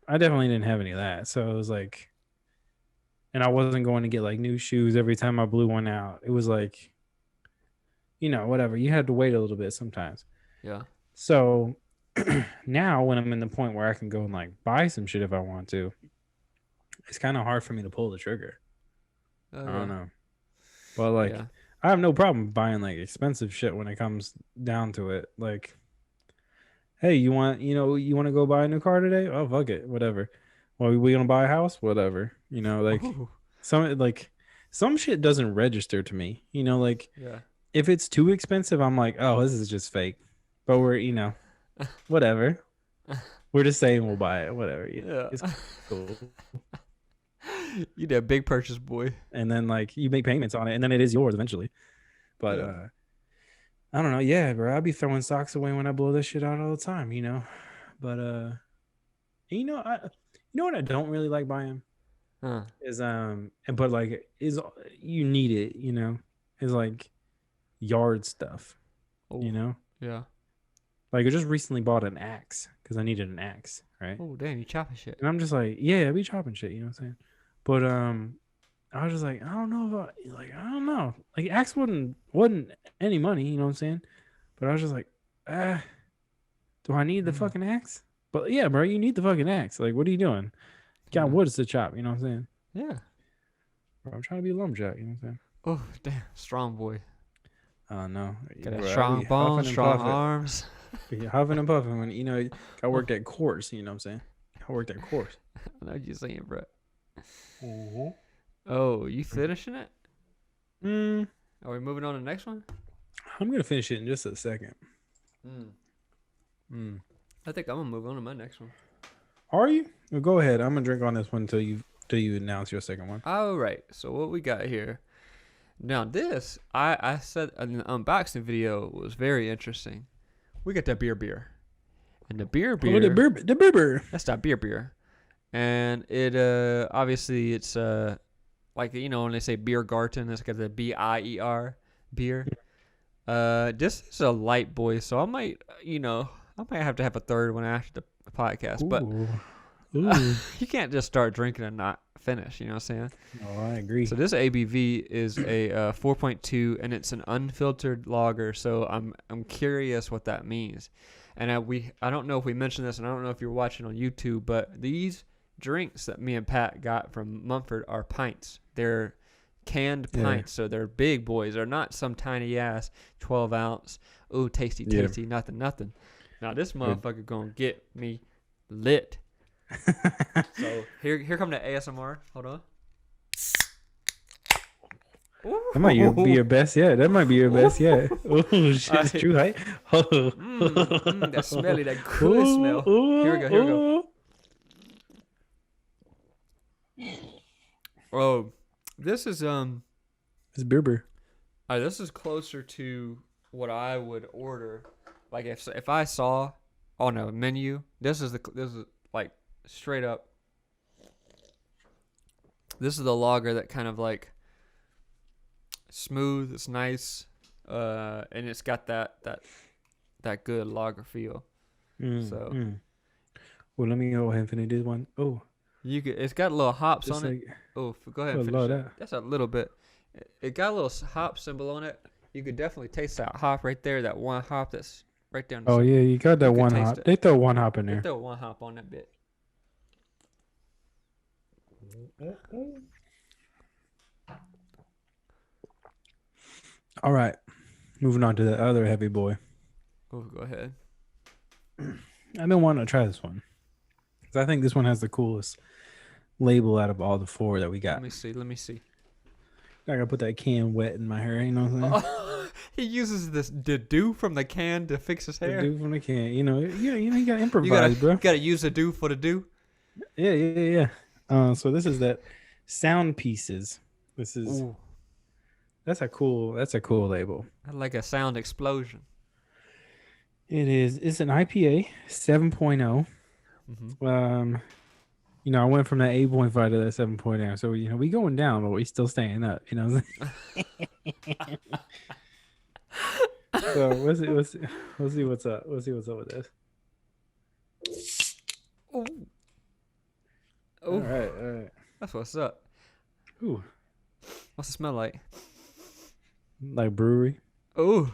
I definitely didn't have any of that. So it was like, and I wasn't going to get like new shoes every time I blew one out. It was like, whatever. You had to wait a little bit sometimes. Yeah. So now when I'm in the point where I can go and like buy some shit if I want to, it's kind of hard for me to pull the trigger. Oh I don't yeah. know, but like Yeah. I have no problem buying like expensive shit when it comes down to it. Like, hey, you want to go buy a new car today? Oh, fuck it, whatever. Well, we gonna buy a house? Whatever. Like Ooh. some shit doesn't register to me. Like Yeah. if it's too expensive, I'm like, oh, this is just fake. But we're, whatever. We're just saying we'll buy it. Whatever. Yeah, Yeah. it's cool. You did a big purchase, boy. And then like you make payments on it, and then it is yours eventually. But Yeah. I don't know. Yeah, bro. I'd be throwing socks away when I blow this shit out all the time. But you know what I don't really like buying Huh. is but like is you need it. Is like yard stuff. You Oh. know, Yeah. like I just recently bought an axe because I needed an axe, right? Oh, damn, you chopping shit. And I'm just like, yeah, I be chopping shit. You know what I'm saying? But I was just like, I don't know if I don't know. Like axe wasn't any money. You know what I'm saying? But I was just like, ah. Do I need the Mm. fucking axe? But yeah, bro, you need the fucking axe. Like, what are you doing? You got Yeah. woods to chop. You know what I'm saying? Yeah. Bro, I'm trying to be a lumberjack. You know what I'm saying? Oh, damn. Strong boy. No, Got that bro, I strong be huffing bones, and strong puffing, arms. be huffing and puffing when I Oh, worked at course. You know what I'm saying? I worked at course. I know what you're saying, bro. Mm-hmm. Oh, you finishing it? Mm, Are we moving on to the next one? I'm gonna finish it in just a second. Mm. Mm. I think I'm gonna move on to my next one. Are you? Well, go ahead. I'm gonna drink on this one until you announce your second one. All right. So what we got here? Now this, I said in the unboxing video was very interesting. We got the beer, and the beer. Oh, the berber. That's that beer, and it obviously it's like when they say beer garten, it's got the BIER beer. This is a light boy, so I might have to have a third one after the podcast, but Ooh. Ooh. you can't just start drinking and not finish. You know what I'm saying? Oh, I agree. So this ABV is a 4.2, and it's an unfiltered lager. So I'm curious what that means. And I don't know if we mentioned this, and I don't know if you're watching on YouTube, but these drinks that me and Pat got from Mumford are pints. They're canned pints, so they're big boys. They're not some tiny ass 12 ounce. Ooh, tasty, nothing. Now this motherfucker gonna get me lit. So here come the ASMR. Hold on. That might be your best yet. That might be your best yet. Oh shit, it's true height. That smelly, that good smell. Here we go. Oh, this is It's berber. this is closer to what I would order. Like if I saw on a menu, this is like straight up. This is the lager that kind of like smooth. It's nice, and it's got that good lager feel. So Well, let me go ahead and finish this one. Oh, It's got little hops Just on it. like Oh, go ahead oh and finish lord, that. That's a little bit. It got a little hop symbol on it. You could definitely taste that hop right there. That one hop that's right there in the oh center. yeah, you got You that could one taste hop. it. They throw one hop in They there. throw one hop on that bit. All right, moving on to the other heavy boy. Oh, go ahead. I've been wanting to try this one because I think this one has the coolest label out of all the four that we Let got. me see. Let me see. I gotta put that can wet in my hair. You know what I'm saying? Oh, he uses the dew from the can to fix his The hair. dude from the can. You gotta You improvise, bro. gotta use the dew for the dew. Yeah. So this is that sound pieces. This is Ooh, that's a cool label. I like a sound explosion. It is. It's an IPA 7.0. Mm-hmm. I went from that 8.5 to that 7.0. So we going down, but we still staying up. You know. So we'll see what's up. We'll see what's up with this. Ooh. All Ooh, right. that's what's up. Ooh, What's it smell like? like brewery. Ooh,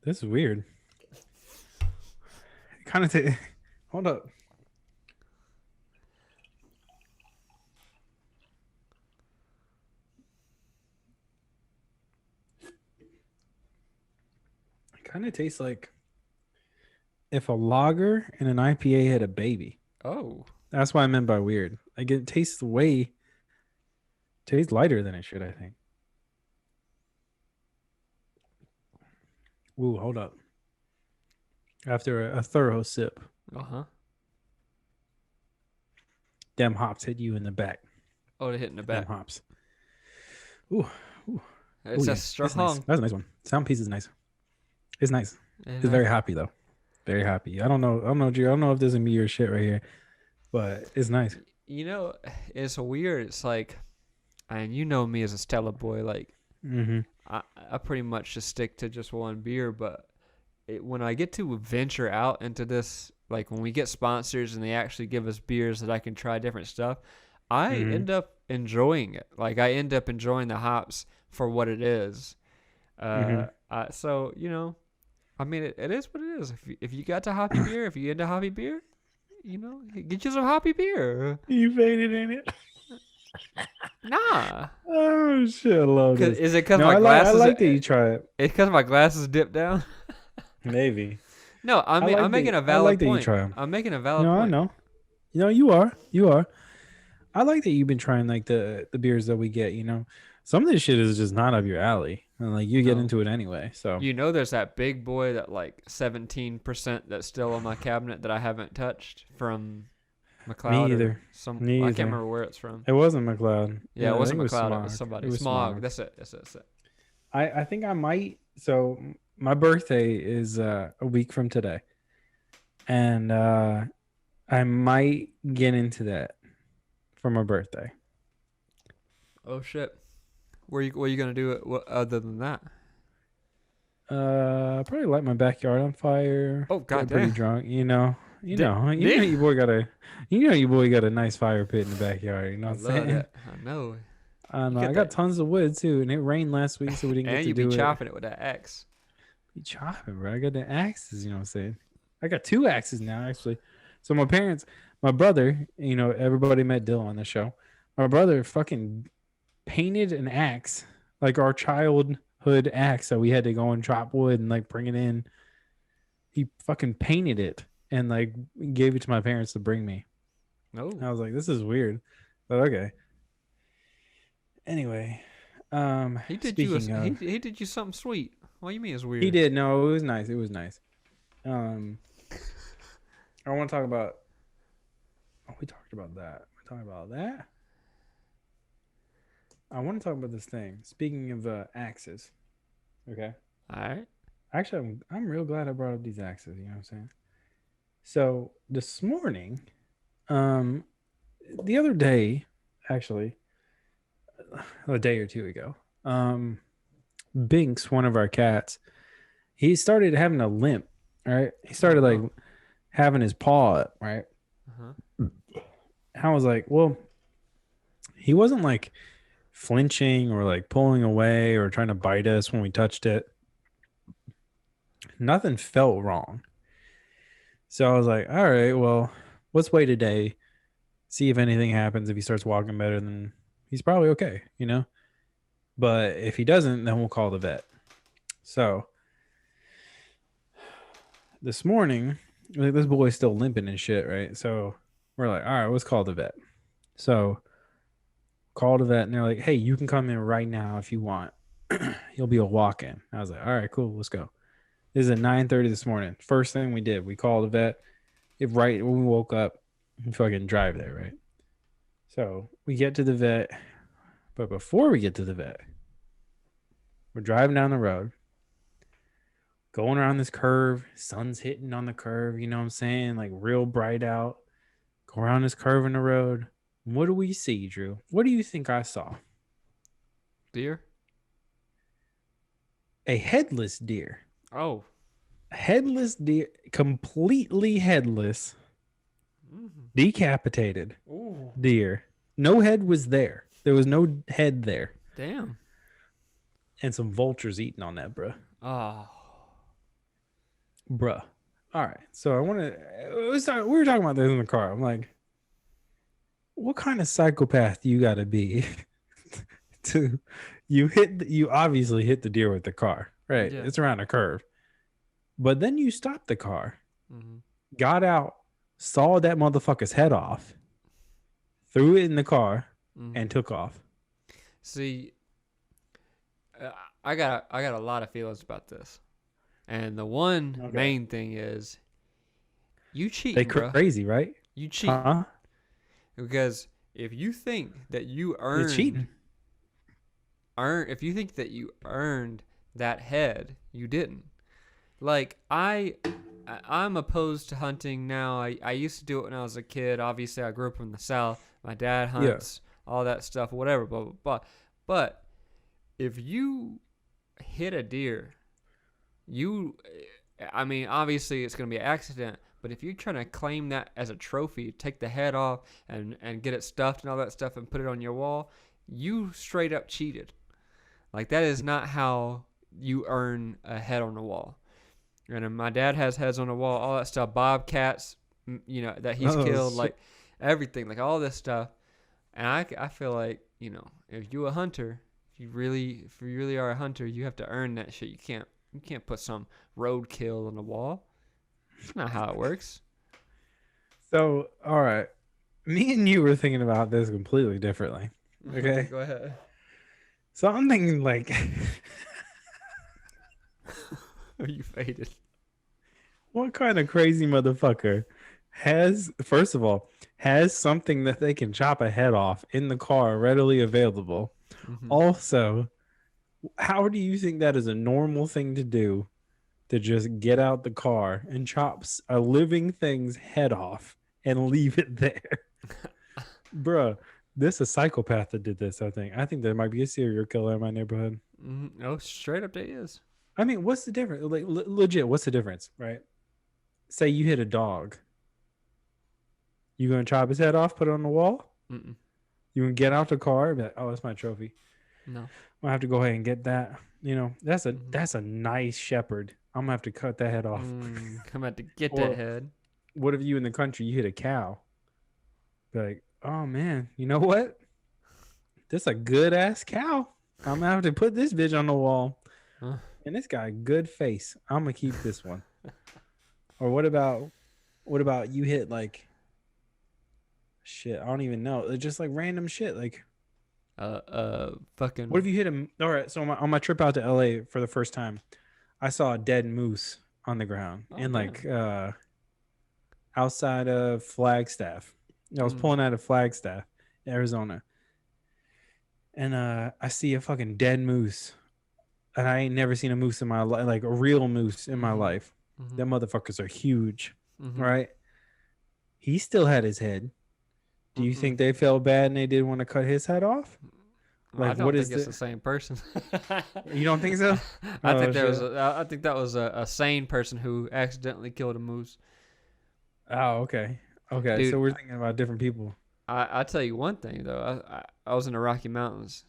This is weird. Kind of hold up. It kind of tastes like if a lager and an IPA had a baby. oh, That's what I meant by weird. Like it tastes lighter than it should, I think. Ooh, hold up. After a thorough sip, uh-huh. them hops hit you in the back. Oh, they're hitting the Them back. hops. Ooh, It's yeah. a strong. That's nice. That's a nice one. Sound piece is nice. It's nice. And It's very happy though. Very happy. I don't know, Drew. I don't know if this is me or shit right here, but it's nice. It's weird. It's like, and you know me as a Stella boy. Like, Mm-hmm. I pretty much just stick to just one beer. But when I get to venture out into this, like when we get sponsors and they actually give us beers that I can try different stuff, I Mm-hmm. end up enjoying it. Like I end up enjoying the hops for what it is. Mm-hmm. So I mean, it is what it is. If you got to hoppy beer, if you into hoppy beer, get you some hoppy beer. You faded in it. Nah. Oh shit! I love this. Is it because No, my I glasses? like that you try it. It's because my glasses dip down. Maybe. No, I mean I'm making a valid that you point. try them. I'm making a valid No, I point. know. You are. You are. I like that you've been trying like the beers that we get. Some of this shit is just not up your alley, and like you get No. into it anyway. So There's that big boy that like 17% that's still on my cabinet that I haven't touched from McLeod me or either. Me I either. can't remember where it's from. It wasn't McLeod. Yeah, it I wasn't think McLeod. It Smog. was somebody. It was Smog. That's it. That's it. I think I might. So my birthday is a week from today, and I might get into that for my birthday. Oh shit. What are you gonna do other than that? Probably light my backyard on fire. Oh Get god pretty damn. drunk. Your boy got a nice fire pit in the backyard. You know I what I'm love saying? that. I know. I don't You know. I get got that, tons of wood too, and it rained last week, so we didn't get and to you be do it. chopping it with that axe. Be chopping, bro. I got the axes. You know what I'm saying? I got two axes now, actually. So my brother, everybody met Dill on the show. My brother fucking painted an axe, like our childhood axe that we had to go and chop wood and like bring it in. He fucking painted it and like gave it to my parents to bring me. No. I was like, this is weird, but okay. Anyway, He did speaking of, he did you something sweet. What do you mean it's weird? he did. No, it was nice. It was nice. I want to talk about. Oh, we talked about that. We're talking about that. I want to talk about this thing. Speaking of axes, okay. All right. Actually, I'm real glad I brought up these axes. You know what I'm saying? So this morning, the other day, actually, a day or two ago, Binks, one of our cats, he started having a limp. Right, he started like having his paw up, right? Uh-huh. I was like, well, he wasn't like flinching or like pulling away or trying to bite us when we touched it. Nothing felt wrong. So I was like, all right, well, let's wait a day, see if anything happens. If he starts walking better, then he's probably okay, you know? But if he doesn't, then we'll call the vet. So this morning, like, this boy's still limping and shit, right? So we're like, all right, let's call the vet. So call the vet, and they're like, hey, you can come in right now if you want. He'll be a walk-in. I was like, all right, cool, let's go. This is at 9:30 this morning. First thing we did, we called the vet. If right when we woke up, we fucking drive there, right? So we get to the vet, but before we get to the vet, we're driving down the road, going around this curve. Sun's hitting on the curve, you know what I'm saying? Like real bright out. Go around this curve in the road. What do we see, Drew? What do you think I saw? Deer? A headless deer. Oh. Headless deer, completely headless, decapitated Ooh. deer. No head was there. There was no head there. Damn. And some vultures eating on that, bruh. Oh. Bruh. All right. So I want to. We were talking about this in the car. I'm like, what kind of psychopath do you got to be to you obviously hit the deer with the car, right? Yeah. It's around a curve, but then you stopped the car, Mm-hmm. got out, saw that motherfucker's head off, threw it in the car, and took off. See, I got a lot of feelings about this, and the one main thing is you cheating, They bro. crazy, right? You cheating. Huh? Because if you think that you You're cheating. if you think that you earned that head, you didn't. Like I'm opposed to hunting now. I used to do it when I was a kid. Obviously, I grew up in the South. My dad hunts, all that stuff, whatever, blah, blah, blah. But if you hit a deer, obviously it's going to be an accident, but if you're trying to claim that as a trophy, take the head off and get it stuffed and all that stuff and put it on your wall, you straight up cheated. Like, that is not how you earn a head on the wall. And my dad has heads on the wall, all that stuff, bobcats, that he's killed, like everything, like all this stuff. And I feel like, if you're a hunter, if you really are a hunter, you have to earn that shit. You can't put some roadkill on the wall. That's not how it works. So, all right. Me and you were thinking about this completely differently. Okay. Go ahead. So I'm thinking like You faded. what kind of crazy motherfucker has something that they can chop a head off in the car readily available? Mm-hmm. Also, how do you think that is a normal thing to do, to just get out the car and chop a living thing's head off and leave it there? Bruh, this is a psychopath that did this. I think there might be a serial killer in my neighborhood. Mm-hmm. Oh, straight up there is. I mean, what's the difference? Like, legit, what's the difference, right? Say you hit a dog. You gonna chop his head off, put it on the wall? Mm-mm. You gonna get out the car and be like, oh, that's my trophy. No. I'll have to go ahead and get that. That's a nice shepherd. I'm gonna have to cut that head off. I'm about to get that head. What if you in the country, you hit a cow? Be like, oh man, you know what? This a good ass cow. I'm gonna have to put this bitch on the wall. Huh? And this guy, good face. I'm gonna keep this one. Or what about you hit like shit? I don't even know. It's just like random shit. Like fucking. What if you hit him? All right. So on my trip out to LA for the first time, I saw a dead moose on the ground outside of Flagstaff. I was pulling out of Flagstaff, Arizona, and I see a fucking dead moose, and I ain't never seen a moose in my life, like a real moose in my life. Mm-hmm. Them motherfuckers are huge, mm-hmm. right? He still had his head. Do you think they felt bad and they didn't want to cut his head off? Like, I don't think it's the same person. You don't think so? I think that was a sane person who accidentally killed a moose. Oh, okay. Okay. Dude, So we're thinking about different people. I tell you one thing though. I was in the Rocky Mountains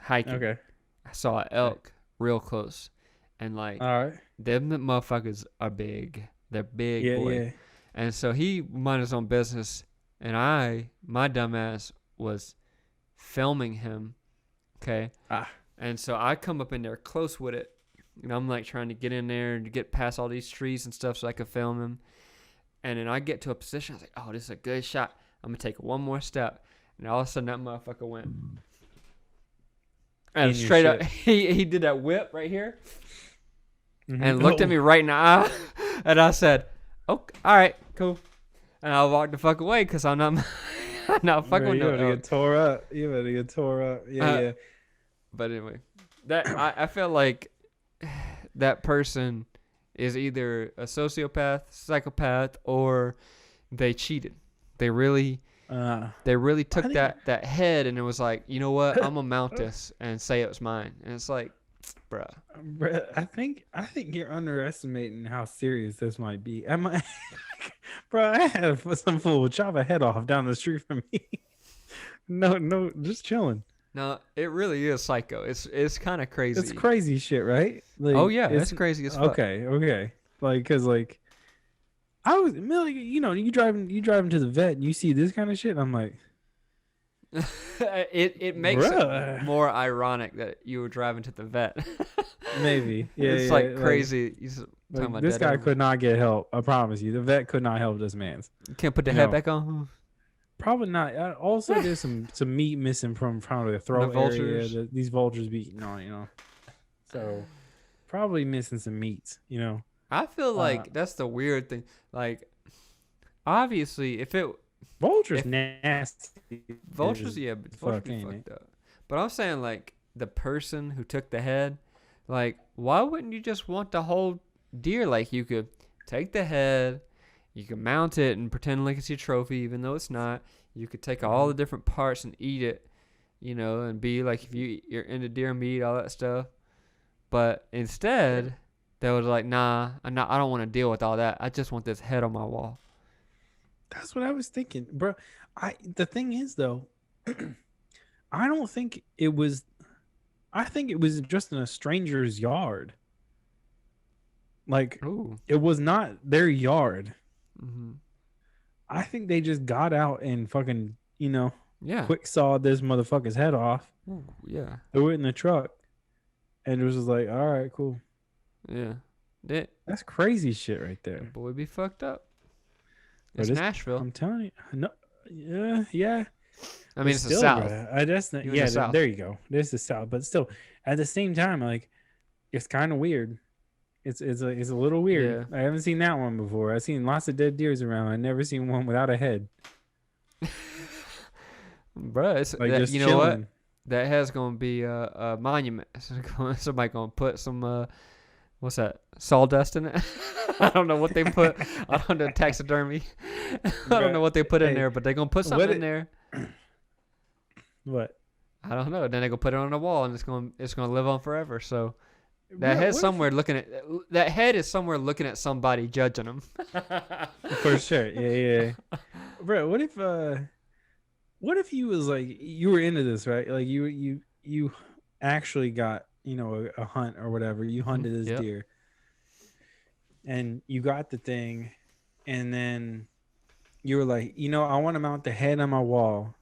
hiking. Okay. I saw an Okay. elk real close, and like All right. them motherfuckers are big. They're big, Yeah. boy. Yeah. And so he minded his own business, and my dumbass, was filming him. Okay, Ah. and so I come up in there close with it, and I'm like trying to get in there and get past all these trees and stuff so I could film him. And then I get to a position, I was like, oh, this is a good shot. I'm gonna take one more step, and all of a sudden that motherfucker went and In your straight up, shit. he did that whip right here and Mhm. looked at me right in the eye, and I said, "Oh, all right, cool." And I walked the fuck away because I'm not, I'm not fucking Bro, with you no better elk. get tore up. You better get tore up. Yeah. Uh, Yeah. But anyway, that I feel like that person is either a sociopath, psychopath, or they cheated. They really Uh. took I think. that head and it was like, you know what? I'm gonna mount this and say it was mine. And it's like, bruh. Bro, I think you're underestimating how serious this might be. Am I, bro? I had some fool chop a head off down the street from me. No, no, just chilling. No, it really is psycho. It's kind of It's crazy. crazy shit, right? Like Oh yeah, it's it's crazy as fuck. okay, okay. Like, cause like I was, Millie, you driving to the vet and you see this kind of shit. I'm like, It makes it bruh, more ironic that you were driving to the vet. maybe, yeah, It's yeah. like crazy. You talking Like about this dead guy animals. could not get help. I promise you, the vet could not help this man's. You can't put the You head know, back on. probably not. Also, there's some meat missing from the throat area vultures. that these vultures be eating on. So probably missing some meats. I feel Uh, like that's the weird thing. Like, obviously, vultures if nasty. vultures, as yeah, but vultures fuck, be ain't fucked it? up. But I'm saying like the person who took the head, like, why wouldn't you just want the whole deer? Like, you could take the head, you can mount it and pretend like it's your trophy, even though it's not. You could take all the different parts and eat it, and be like if you're into deer meat, all that stuff. But instead, they was like, nah, I don't want to deal with all that. I just want this head on my wall. That's what I was thinking, bro. The thing is though, I don't think it was. I think it was just in a stranger's yard. Like Ooh. it was not their yard. Mm-hmm. I think they just got out and fucking, Yeah. quick sawed this motherfucker's head off, Ooh, yeah. threw it in the truck, and it was just like, all right, cool. Yeah. That That's crazy shit right there. boy be fucked up. But It's it's, Nashville. I'm telling you, no, yeah. I But mean, it's the still, South. bruh, I just, You in yeah, the South. there you go. There's the South, but still, at the same time, like, it's kind of weird. It's a little weird. Yeah. I haven't seen that one before. I've seen lots of dead deers around. I've never seen one without a head. Bruh, it's Like that, just you know what? chilling. That head's gonna be a monument. Somebody gonna put some what's that? Sawdust in it. I don't know what they put. I don't know taxidermy. I don't know what they put in Hey, there, but they're gonna put what something in it- there. What? I don't know. Then they gonna put it on the wall, and it's gonna live on forever. So Bruh, that head's what if- somewhere looking at that head is somewhere looking at somebody judging them. For sure. Yeah. Bro, what if you was like you were into this, right? Like you actually got, a hunt or whatever. You hunted this Yep. deer. And you got the thing, and then you were like, I want to mount the head on my wall,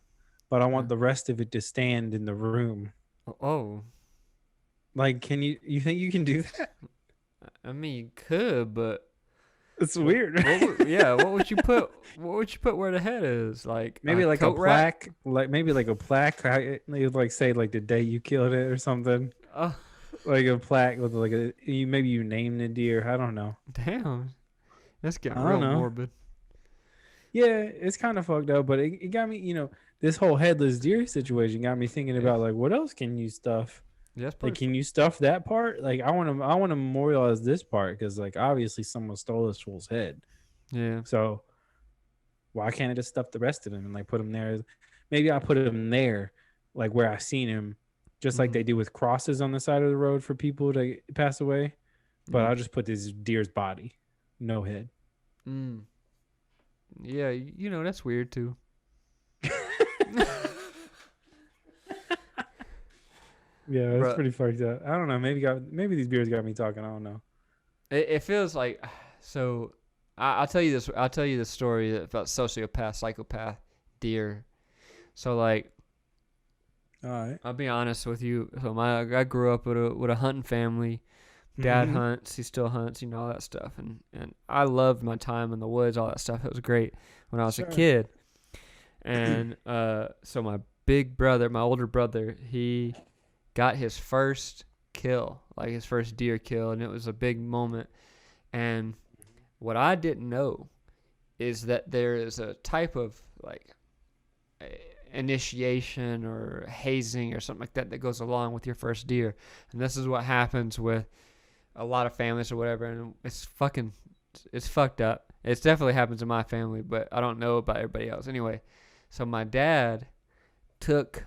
but I want the rest of it to stand in the room. Oh, Like, can you think you can do that? I mean, you could, but It's weird. what would you put? What would you put where the head is? Like Maybe like a coat rack? plaque, like a plaque. They would like say like the day you killed it or something. Oh, Like a plaque with like maybe you named the deer. I don't know. damn, that's getting I real don't know. morbid. Yeah, it's kind of fucked up, but it got me. This whole headless deer situation got me thinking about like what else can you stuff? Yes, Like, can you stuff that part? Like, I want to memorialize this part because like obviously someone stole this fool's head. Yeah. So why can't I just stuff the rest of them and like put them there? Maybe I put him there, like where I seen him, just like Mhm. they do with crosses on the side of the road for people to pass away. But Yeah. I'll just put this deer's body, no head. Mm. Yeah, you know that's weird too. Yeah, that's But pretty fucked up. I don't know. Maybe these beers got me talking. I don't know. it feels like so. I'll tell you this. I'll tell you the story about sociopath, psychopath, deer. So like, All right. I'll be honest with you. So I grew up with a hunting family. Dad Mm-hmm. hunts. He still hunts. You know all that stuff. And I loved my time in the woods. All that stuff. It was great when I was a Sure. kid. And so my big brother, my older brother, he got his first kill, like his first deer kill, and it was a big moment. And what I didn't know is that there is a type of like initiation or hazing or something like that that goes along with your first deer. And this is what happens with a lot of families or whatever. And it's fucked up. It definitely happens in my family, but I don't know about everybody else. Anyway, so my dad took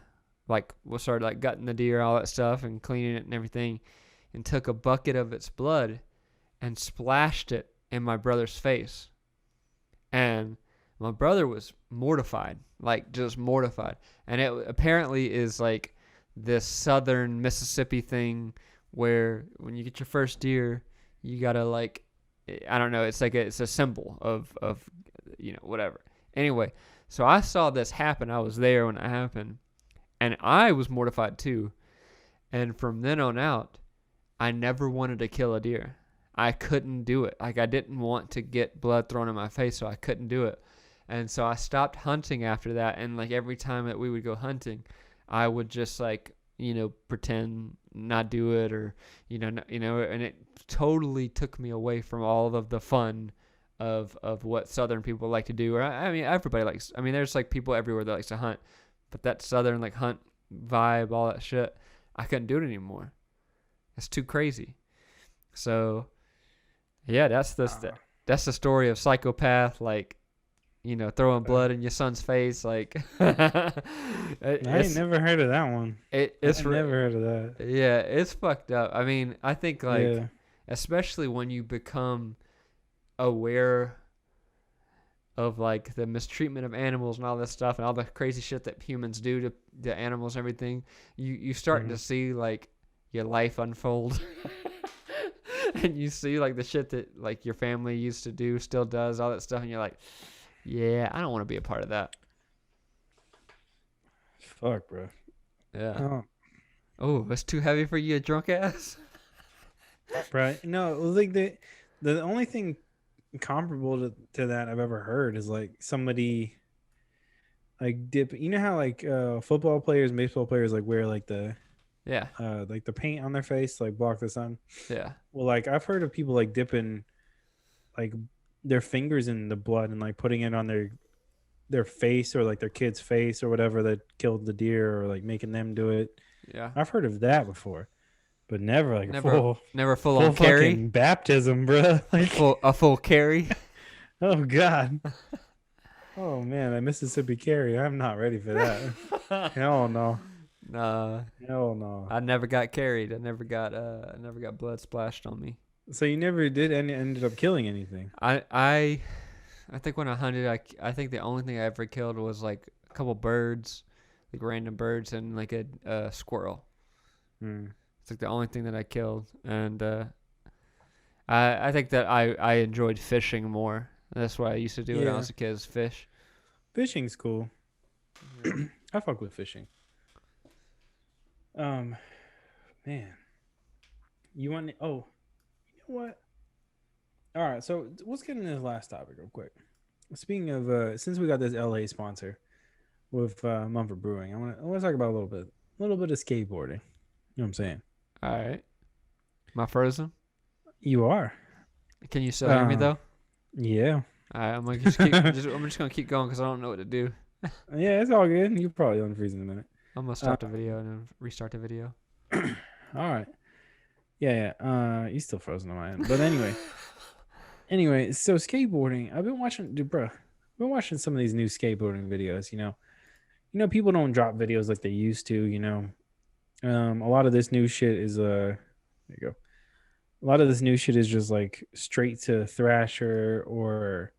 we started like gutting the deer, all that stuff, and cleaning it and everything, and took a bucket of its blood and splashed it in my brother's face. And my brother was mortified, like just mortified. And it apparently is like this southern Mississippi thing where when you get your first deer, you gotta like, I don't know, it's a symbol of whatever. Anyway, so I saw this happen. I was there when it happened, and I was mortified too. And from then on out, I never wanted to kill a deer. I couldn't do it. Like I didn't want to get blood thrown in my face, so I couldn't do it. And so I stopped hunting after that. And like every time that we would go hunting, I would just like pretend not do it, or and it totally took me away from all of the fun of what Southern people like to do. Or I mean, everybody likes. I mean, there's like people everywhere that likes to hunt, but that Southern like hunt vibe, all that shit, I couldn't do it anymore. It's too crazy. So yeah, that's the story of psychopath, like throwing blood in your son's face, like I ain't never heard of that one. it's I never heard of that. yeah, it's fucked up. I mean, I think like Yeah. especially when you become aware of like the mistreatment of animals and all this stuff and all the crazy shit that humans do to the animals and everything, you start Mhm. to see like your life unfold. And you see like the shit that like your family used to do still does, all that stuff, and you're like, yeah, I don't want to be a part of that. Fuck, bro. Yeah. Oh, Oh, it's too heavy for you, drunk ass. bro. No, it was like the only thing comparable to that I've ever heard is like somebody like dip. You know how like football players, and baseball players like wear Yeah. like the paint on their face to, like block the sun. Yeah. Well, like I've heard of people like dipping like their fingers in the blood and like putting it on their face or like their kid's face or whatever that killed the deer, or like making them do it. Yeah. I've heard of that before, but never like a Never, full never full full on carry. fucking baptism, bro. Like, A full carry. oh god, oh man, that Mississippi carry. I'm not ready for that. Hell no, Nah, hell no. I never got carried. I never got blood splashed on me. So you never did ended up killing anything. I think when I hunted, I think the only thing I ever killed was like a couple birds, like random birds, and like a squirrel. Hmm. It's like the only thing that I killed, and I think that I enjoyed fishing more. That's what I used to do when I Yeah, was a kid, is fish. fishing's cool. Yeah. I fuck with fishing. Um, man, you want? Oh, you know what? All right, so let's get into this last topic real quick. Speaking of, since we got this LA sponsor with Mumford Brewing, I want to talk about a little bit of skateboarding. You know what I'm saying? All right. Am I frozen? You are. Can you still hear me Uh, though? yeah, All right. I'm gonna just keep. I'm just gonna keep going because I don't know what to do. yeah, it's all good. You probably unfreeze in a minute. I'm gonna Uh, stop the video and then restart the video. all right. Yeah, yeah. You still frozen on my end, but anyway. So skateboarding. I've been watching, dude, bro. I've been watching some of these new skateboarding videos. People don't drop videos like they used to. A lot of this new shit is there you go. A lot of this new shit is just like straight to Thrasher or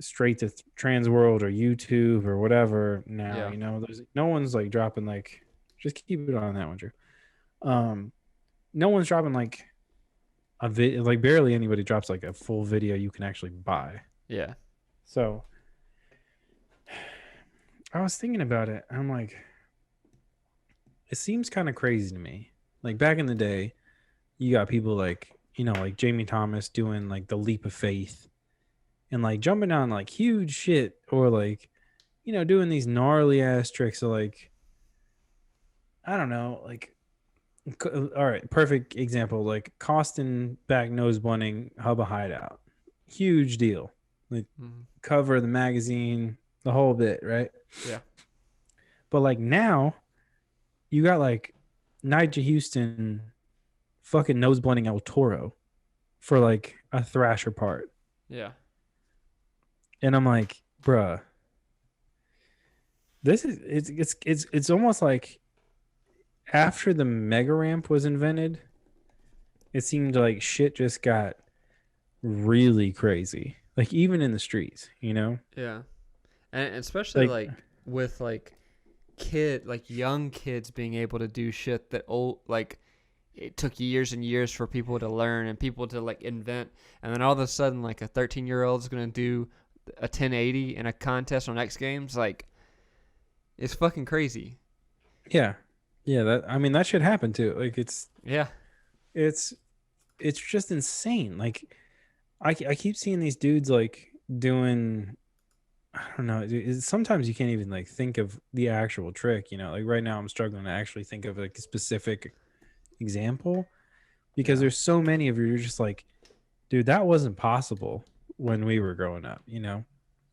straight to Trans World or YouTube or whatever now. Yeah. You know, there's no one's like dropping like just keep it on that one, Drew. Um, no one's dropping like like barely anybody drops like a full video you can actually buy. Yeah. So I was thinking about it. I'm like, it seems kind of crazy to me. Like back in the day, you got people like like Jamie Thomas doing like the leap of faith and like jumping on like huge shit or like doing these gnarly ass tricks of like I don't know like all right, perfect example like Costin back nose blunting Hubba Hideout, huge deal, like Mm-hmm. cover of the magazine, the whole bit, right? Yeah. But like now you got like Nigel Houston fucking nose blunting El Toro for like a thrasher part, Yeah. and I'm like, bruh, this is it's almost like after the mega ramp was invented, it seemed like shit just got really crazy. Like even in the streets, Yeah. And especially like like with like young kids being able to do shit that old like it took years and years for people to learn and people to like invent, and then all of a sudden like a 13-year-old is gonna do a 1080 in a contest on X Games. Like it's fucking crazy. yeah, yeah. That I mean that should happen too. Like Yeah. it's it's just insane. Like I keep seeing these dudes like doing. I don't know. Sometimes you can't even like think of the actual trick. Like right now I'm struggling to actually think of like a specific example because Yeah. there's so many of you. You're just like, dude, that wasn't possible when we were growing up. Yeah.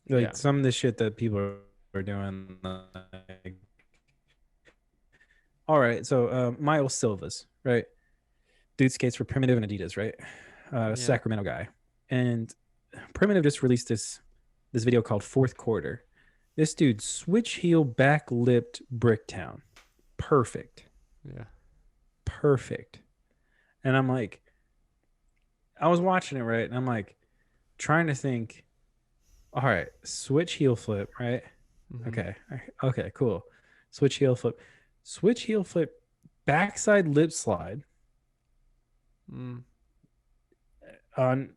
Like some of the shit that people are doing. Like, all right, so Miles Silvas, right? Dude skates for Primitive and Adidas, right? Yeah. Sacramento guy, and Primitive just released this video called Fourth Quarter. This dude switch heel back lipped Bricktown, perfect, Yeah. perfect. And I'm like, I was watching it right, and I'm like, trying to think. All right, switch heel flip, right? Mm-hmm. Okay, okay, cool. Switch heel flip, backside lip slide Mm. on,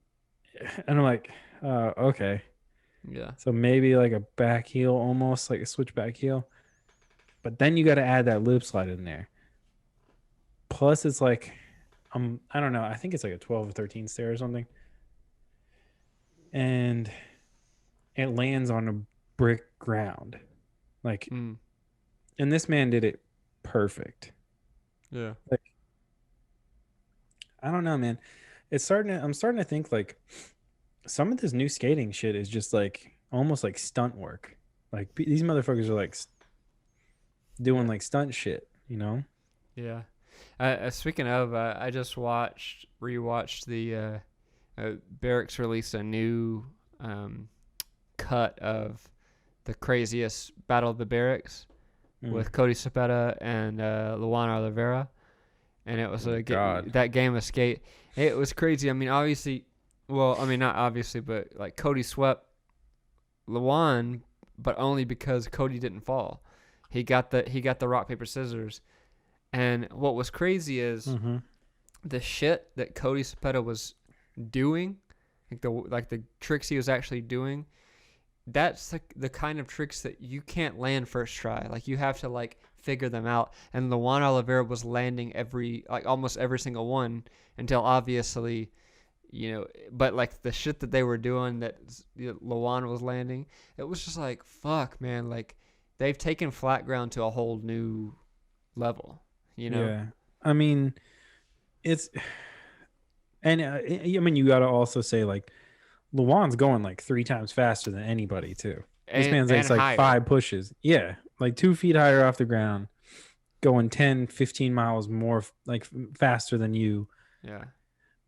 and I'm like, okay. Yeah. So maybe like a back heel, almost like a switch back heel. But then you got to add that lip slide in there. Plus, it's like, I don't know. I think it's like a 12 or 13 stair or something. And it lands on a brick ground. Like, Mm. and this man did it perfect. Yeah. Like, I don't know, man. I'm starting to think like some of this new skating shit is just like almost like stunt work. Like these motherfuckers are like doing Yeah. like stunt shit, Yeah. Speaking of, I just rewatched the Barracks released a new um, cut of the craziest Battle of the Barracks Mm. with Cody Cepeda and Luana Oliveira, and it was Oh my God. that game of skate. It was crazy. I mean, obviously, well, I mean not obviously, but like Cody swept Luan, but only because Cody didn't fall. He got the rock paper scissors, and what was crazy is Mm-hmm. the shit that Cody Cepeda was doing, like the tricks he was actually doing. That's the kind of tricks that you can't land first try. Like you have to like figure them out. And the Juan Oliveira was landing almost every single one until obviously, but like the shit that they were doing that Luan was landing, it was just like fuck, man. Like they've taken flat ground to a whole new level. You know, Yeah. I mean, it's and I mean you got to also say like Luan's going like 3 times faster than anybody too. This and man's and like higher. 5 pushes. Yeah, like 2 feet higher off the ground, going 10, 15 miles more like faster than you. Yeah.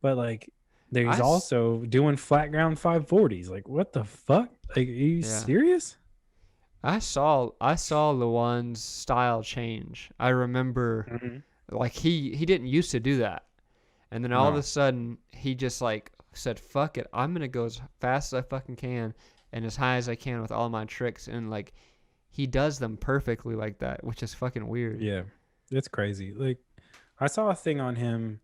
But like I there's s- also doing flat ground 540s. Like what the fuck? Like are you yeah. serious? I saw Luan's style change. I remember Mm-hmm. like he didn't used to do that. And then all of a No. sudden he just like said, "Fuck it. I'm going to go as fast as I fucking can." and as high as I can with all my tricks, and like he does them perfectly like that, which is fucking weird. Yeah, it's crazy. Like I saw a thing on him.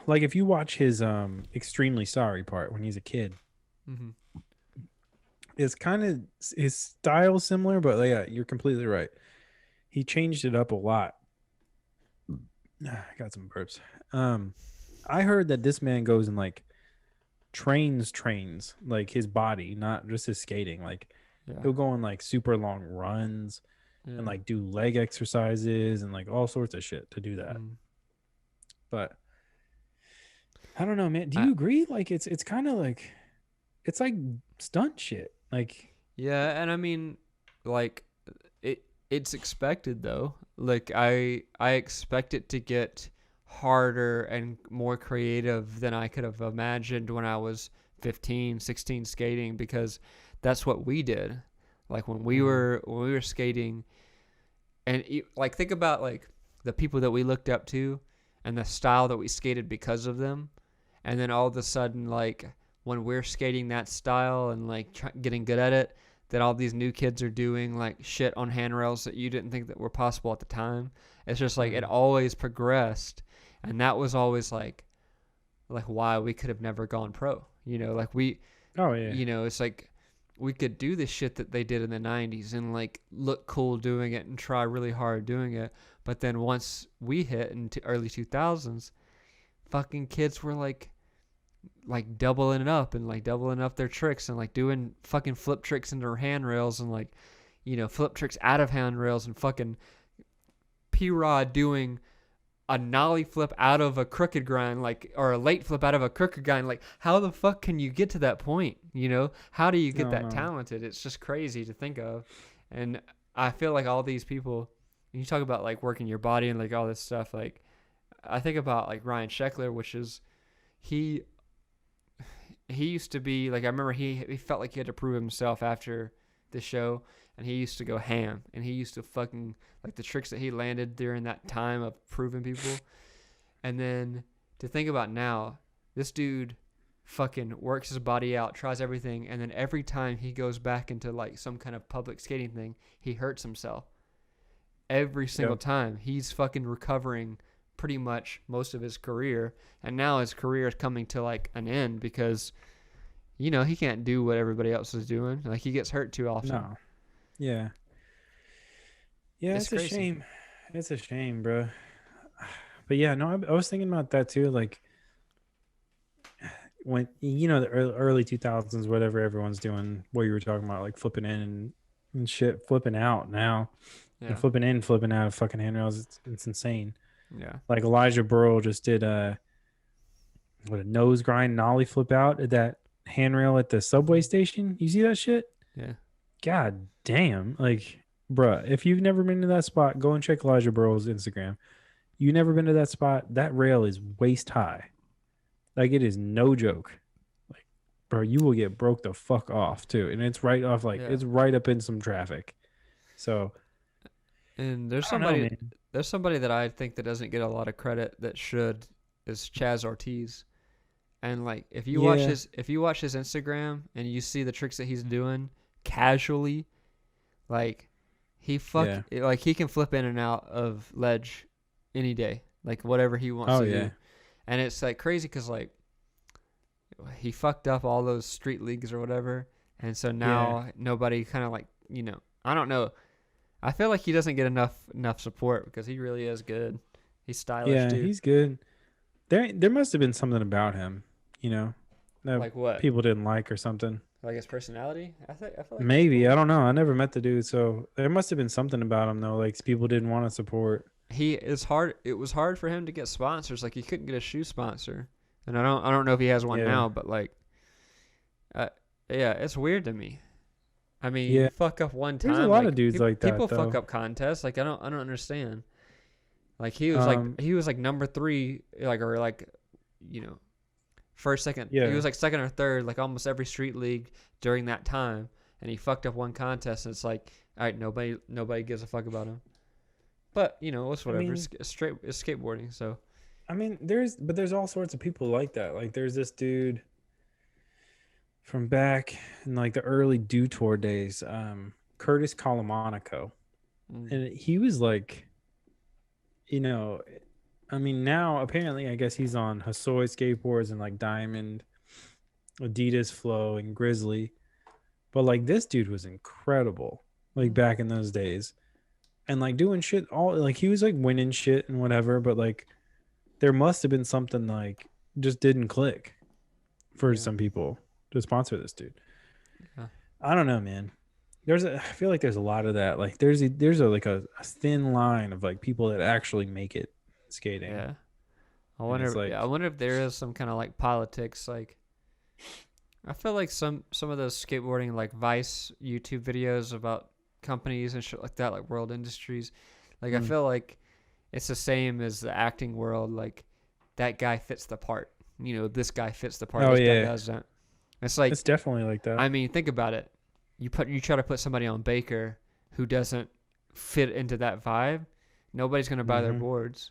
Like if you watch his extremely sorry part when he's a kid, Mm-hmm. it's kind of his style similar, but yeah, you're completely right. He changed it up a lot. I got some burps. Um, I heard that this man goes and like trains like his body, not just his skating. Like Yeah. he'll go on like super long runs and Yeah. like do leg exercises and like all sorts of shit to do that. Mm. But I don't know, man. Do I, you agree? Like it's kind of like it's like stunt shit. Like yeah, and I mean, like it's expected though. Like I expect it to get harder and more creative than I could have imagined when I was 15, 16 skating, because that's what we did. Like when we were skating, and like think about like the people that we looked up to and the style that we skated because of them, and then all of a sudden like when we're skating that style and like getting good at it, that all these new kids are doing like shit on handrails that you didn't think that were possible at the time. It's just like it always progressed, and that was always like why we could have never gone pro. You know, like oh yeah. you know, it's like we could do the shit that they did in the 90s and like look cool doing it and try really hard doing it. But then once we hit into early 2000s, fucking kids were like doubling it up and like doubling up their tricks and like doing fucking flip tricks into handrails and like, you know, flip tricks out of handrails, and fucking P-Rod doing a nollie flip out of a crooked grind, like, or a late flip out of a crooked grind. Like, how the fuck can you get to that point? You know, how do you get that talented? It's just crazy to think of. And I feel like all these people, when you talk about like working your body and like all this stuff, like I think about like Ryan Sheckler, which is he used to be like, I remember he felt like he had to prove himself after the show, and he used to go ham, and he used to fucking like the tricks that he landed during that time of proving people. And then to think about now, this dude fucking works his body out, tries everything, and then every time he goes back into like some kind of public skating thing, he hurts himself. Every single time he's fucking recovering pretty much most of his career, and now his career is coming to like an end because, you know, he can't do what everybody else is doing. Like he gets hurt too often. No. Yeah. Yeah, it's a crazy. shame. It's a shame, bro. But yeah, no, I was thinking about that too. Like when you know the early 2000s, whatever everyone's doing, what you were talking about, like flipping in and shit, flipping out now, and flipping in, flipping out of fucking handrails. It's insane. Yeah. Like Elijah Burrell just did a nose grind nollie flip out at that handrail at the subway station. You see that shit? Yeah. God damn. Like, bruh, if you've never been to that spot, go and check Elijah Burrell's Instagram. You never been to that spot? That rail is waist high. Like, it is no joke. Like, bro, you will get broke the fuck off too. And it's right off, like, it's right up in some traffic. So, and there's somebody that I think that doesn't get a lot of credit that should, is Chaz Ortiz. And like if you watch his Instagram and you see the tricks that he's doing casually, like he can flip in and out of ledge any day, like whatever he wants to do. And it's like crazy because like he fucked up all those street leagues or whatever, and so now nobody kind of like, you know, I don't know. I feel like he doesn't get enough support because he really is good. He's stylish too. Yeah, he's good. There must have been something about him, you know, that like what people didn't like or something. Like his personality? I feel like maybe, I don't know. I never met the dude, so there must have been something about him though. Like people didn't want to support. It was hard for him to get sponsors. Like he couldn't get a shoe sponsor, and I don't know if he has one now, but like, yeah, it's weird to me. I mean, you fuck up one time. There's a lot of dudes like that. People fuck up contests. Like I don't understand. Like he was like number 3, like, or like, you know, first, second. He was like second or third, like almost every street league during that time, and he fucked up one contest, and it's like, all right, nobody gives a fuck about him. But you know, it's whatever. It's skateboarding, so. I mean, there's all sorts of people like that. Like there's this dude. from back in like the early Dew Tour days, Curtis Calamonico. Mm, And he was like, you know, I mean, now apparently, I guess he's on Hasoi skateboards and like Diamond, Adidas Flow, and Grizzly. But like this dude was incredible, like mm, back in those days, and like doing shit all like he was like winning shit and whatever. But like there must have been something like just didn't click for yeah, some people to sponsor this dude. yeah, I don't know, man. I feel like there's a lot of that. Like there's a like a thin line of like people that actually make it skating, yeah. I and it's wonder. Yeah, I like, wonder if there is some kind of like politics. Like, I feel like some of those skateboarding like Vice YouTube videos about companies and shit like that, like World Industries. Like, I mm, feel like it's the same as the acting world. Like, that guy fits the part. This guy fits the part. oh This guy yeah, doesn't. It's like, it's definitely like that. I mean, think about it. You try to put somebody on Baker who doesn't fit into that vibe. Nobody's gonna buy their Hmm. boards.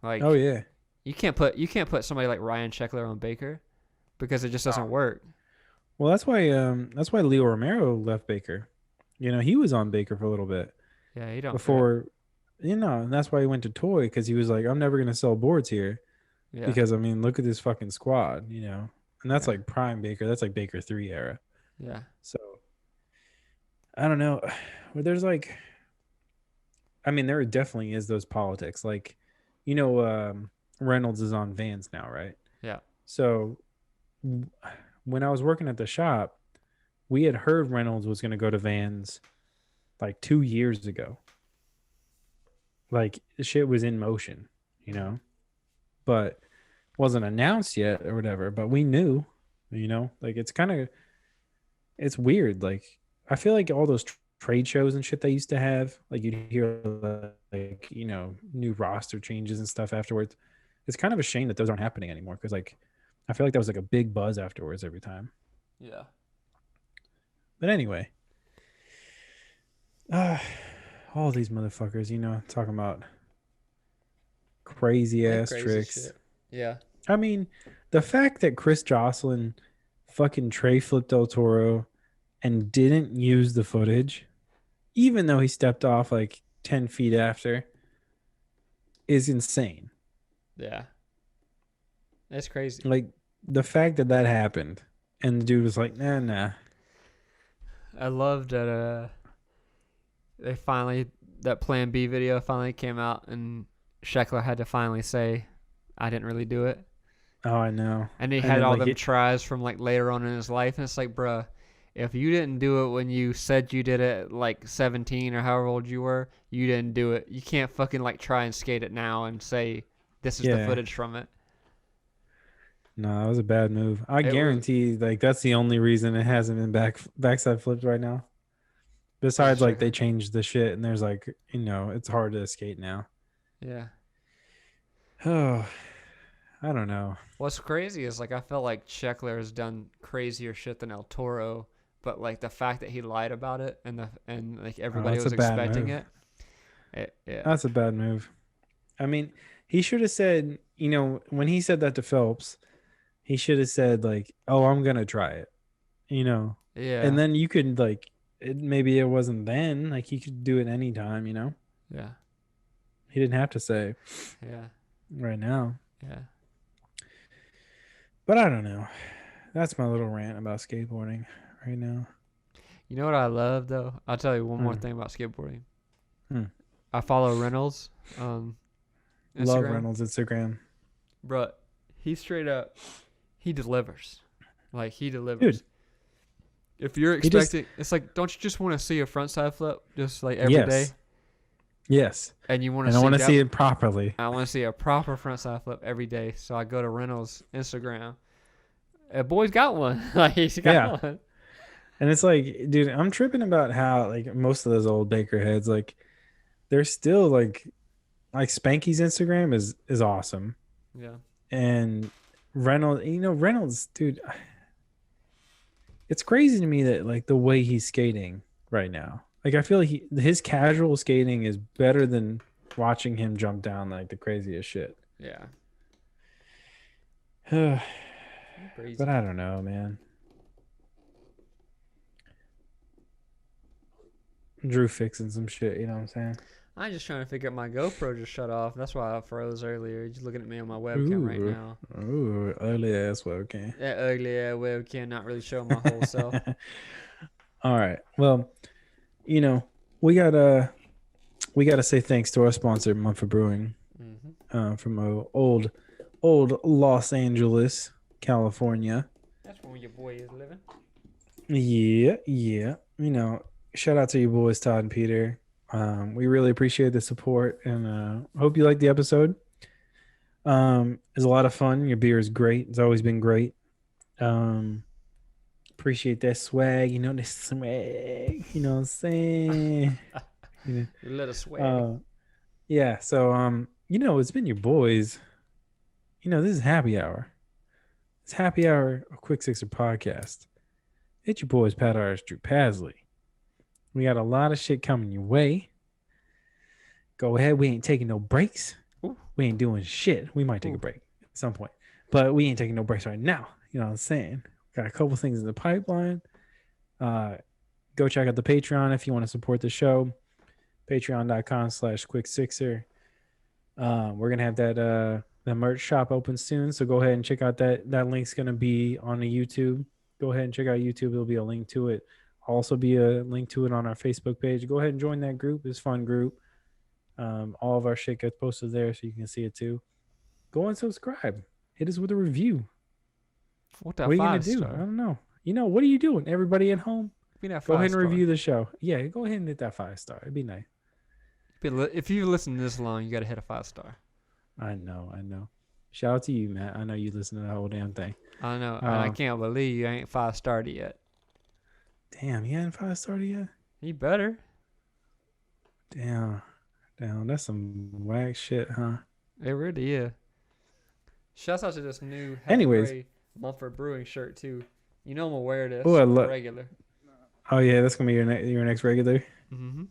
Oh Like, yeah. you can't put somebody like Ryan Sheckler on Baker because it just doesn't work. Well, that's why Leo Romero left Baker. He was on Baker for a little bit Yeah, he don't fit. before, and that's why he went to Toy because he was like, I'm never gonna sell boards here Yeah, because I mean, look at this fucking squad, and that's yeah, like prime Baker. That's like Baker 3 era. yeah. So I don't know. But there's like, I mean, there definitely is those politics. Like, you know, Reynolds is on Vans now, right? Yeah. So when I was working at the shop, we had heard Reynolds was going to go to Vans like 2 years ago. Like the shit was in motion, but wasn't announced yet or whatever. But we knew, like it's weird. Like I feel like all those trade shows and shit they used to have, like you'd hear like new roster changes and stuff afterwards. It's kind of a shame that those aren't happening anymore because like I feel like that was like a big buzz afterwards every time. Yeah. But anyway, uh, all these motherfuckers, talking about crazy Like ass crazy tricks. shit. Yeah. I mean, the fact that Chris Jocelyn fucking tray flipped El Toro and didn't use the footage, even though he stepped off like 10 feet after, is insane. Yeah. That's crazy. Like, the fact that that happened and the dude was like, nah, nah. I loved that that Plan B video finally came out and Sheckler had to finally say, I didn't really do it. Oh, I know. And he And had then, all like, them tries from like later on in his life, and it's like, bruh, if you didn't do it when you said you did it at like 17 or however old you were, you didn't do it. You can't fucking like try and skate it now and say this is the yeah. footage from it. No, that was a bad move. I It was guarantee, like, that's the only reason it hasn't been backside flipped right now. because of Besides, like, they Sheckler. changed the shit and there's like, it's hard to skate now. Yeah. Oh, I don't know. What's crazy is like I felt like Sheckler has done crazier shit than El Toro, but like the fact that he lied about it and like Oh, everybody that's a was bad expecting move. it. Yeah. That's a bad move. I mean, he should have said, when he said that to Phelps, he should have said like, "Oh, I'm gonna try it," and Yeah. then you could like, maybe it wasn't then. Like he could do it anytime. Yeah. He didn't have to say Yeah. right now. Yeah. But I don't know. That's my little rant about skateboarding right now. You know what I love though? I'll tell you one more Hmm. thing about skateboarding. Hmm. I follow Reynolds on Love Instagram. Reynolds Instagram, Bro, he straight up he delivers. Like he dude. delivers. If you're He just expecting it's like don't you just want to see a front side flip just like every day? yes, yes, And you want to and I see want to that see it properly. I want to see a proper front side flip every day. So I go to Reynolds Instagram. A boy's got one. Like he's Yeah. got one. And it's like, dude, I'm tripping about how like most of those old Baker heads, like they're still like Spanky's Instagram is awesome. Yeah. And Reynolds, dude, it's crazy to me that like the way he's skating right now. Like I feel like his casual skating is better than watching him jump down like the craziest shit. Yeah. But Crazy. I don't know, man. Drew fixing some shit. You know what I'm saying? I'm just trying to figure out my GoPro just shut off. That's why I froze earlier. You're just looking at me on my webcam right Ooh, now. ooh, ugly ass webcam. That ugly webcam not really showing my whole self. All right. Well, you know, we gotta say thanks to our sponsor, Mumford Brewing, Hmm. from old Los Angeles, California. That's where your boy is living. Yeah, yeah. Shout out to you boys, Todd and Peter. We really appreciate the support, and hope you like the episode. It's a lot of fun. Your beer is great. It's always been great. Um, appreciate that swag. The swag. You know what I'm saying? You Your little swag. know. Yeah. So it's been your boys. This is happy hour. It's happy hour of Quick Sixer podcast. It's your boys, Pat Irish, Drew Pasley. We got a lot of shit coming your way. Go ahead. We ain't taking no breaks. Ooh. We ain't doing shit. We might take a break at some point, but we ain't taking no breaks right now. You know what I'm saying? Got a couple things in the pipeline. Go check out the Patreon if you want to support the show. Patreon.com/quicksixer. We're gonna have that the merch shop open soon, so go ahead and check out that link's gonna be on the YouTube. Go ahead and check out YouTube. There'll be a link to it. Also be a link to it on our Facebook page. Go ahead and join that group. It's a fun group. All of our shit gets posted there, so you can see it too. Go and subscribe. Hit us with a review. What that What are you gonna 5 do? star? I don't know. What are you doing? Everybody at home, Be that go 5 ahead and star. review the show. Yeah, go ahead and hit that 5-star. It'd be nice. If you listen this long, you gotta hit a 5 star. I know. Shout out to you, Matt. I know you listen to the whole damn thing. I know, and I can't believe you ain't 5 starred yet. Damn, you hadn't 5-starred yet? You better. Damn, that's some whack shit, huh? It really is. Shouts out to this new Anyways. gray Mumford Brewing shirt too. You know I'm gonna wear this Oh, regular. Oh yeah, that's gonna be your next regular. Mm-hmm.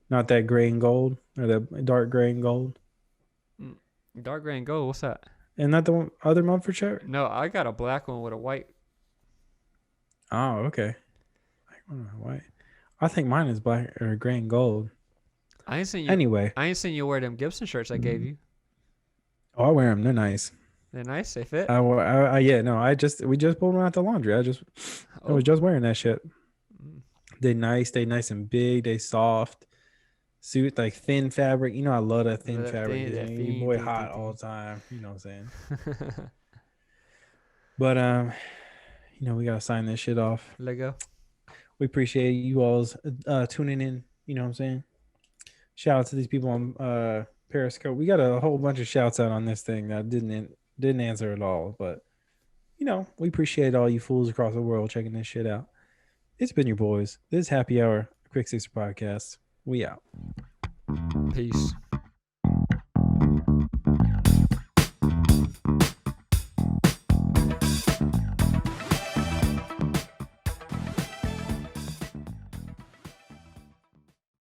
Not that gray and gold or the dark gray and gold. Dark gray and gold. What's that? And not the other Mumford shirt. No, I got a black one with a white. Oh, okay. White. I think mine is black or gray and gold. I ain't seen you. Anyway. I ain't seen you wear them Gibson shirts I gave you. Oh, I wear them. They're nice. They're nice. They fit. Yeah. No, we just pulled them out the laundry. I was just wearing that shit. They nice. They nice and big. They soft. Suit like thin fabric. I love that thin fabric. Your boy hot all the time. You know what I'm saying? But we gotta sign this shit off. Lego. We appreciate you all's tuning in. You know what I'm saying? Shout out to these people on Periscope. We got a whole bunch of shouts out on this thing that didn't answer at all. But we appreciate all you fools across the world checking this shit out. It's been your boys. This is Happy Hour Quick Sixer Podcast. We out. Peace.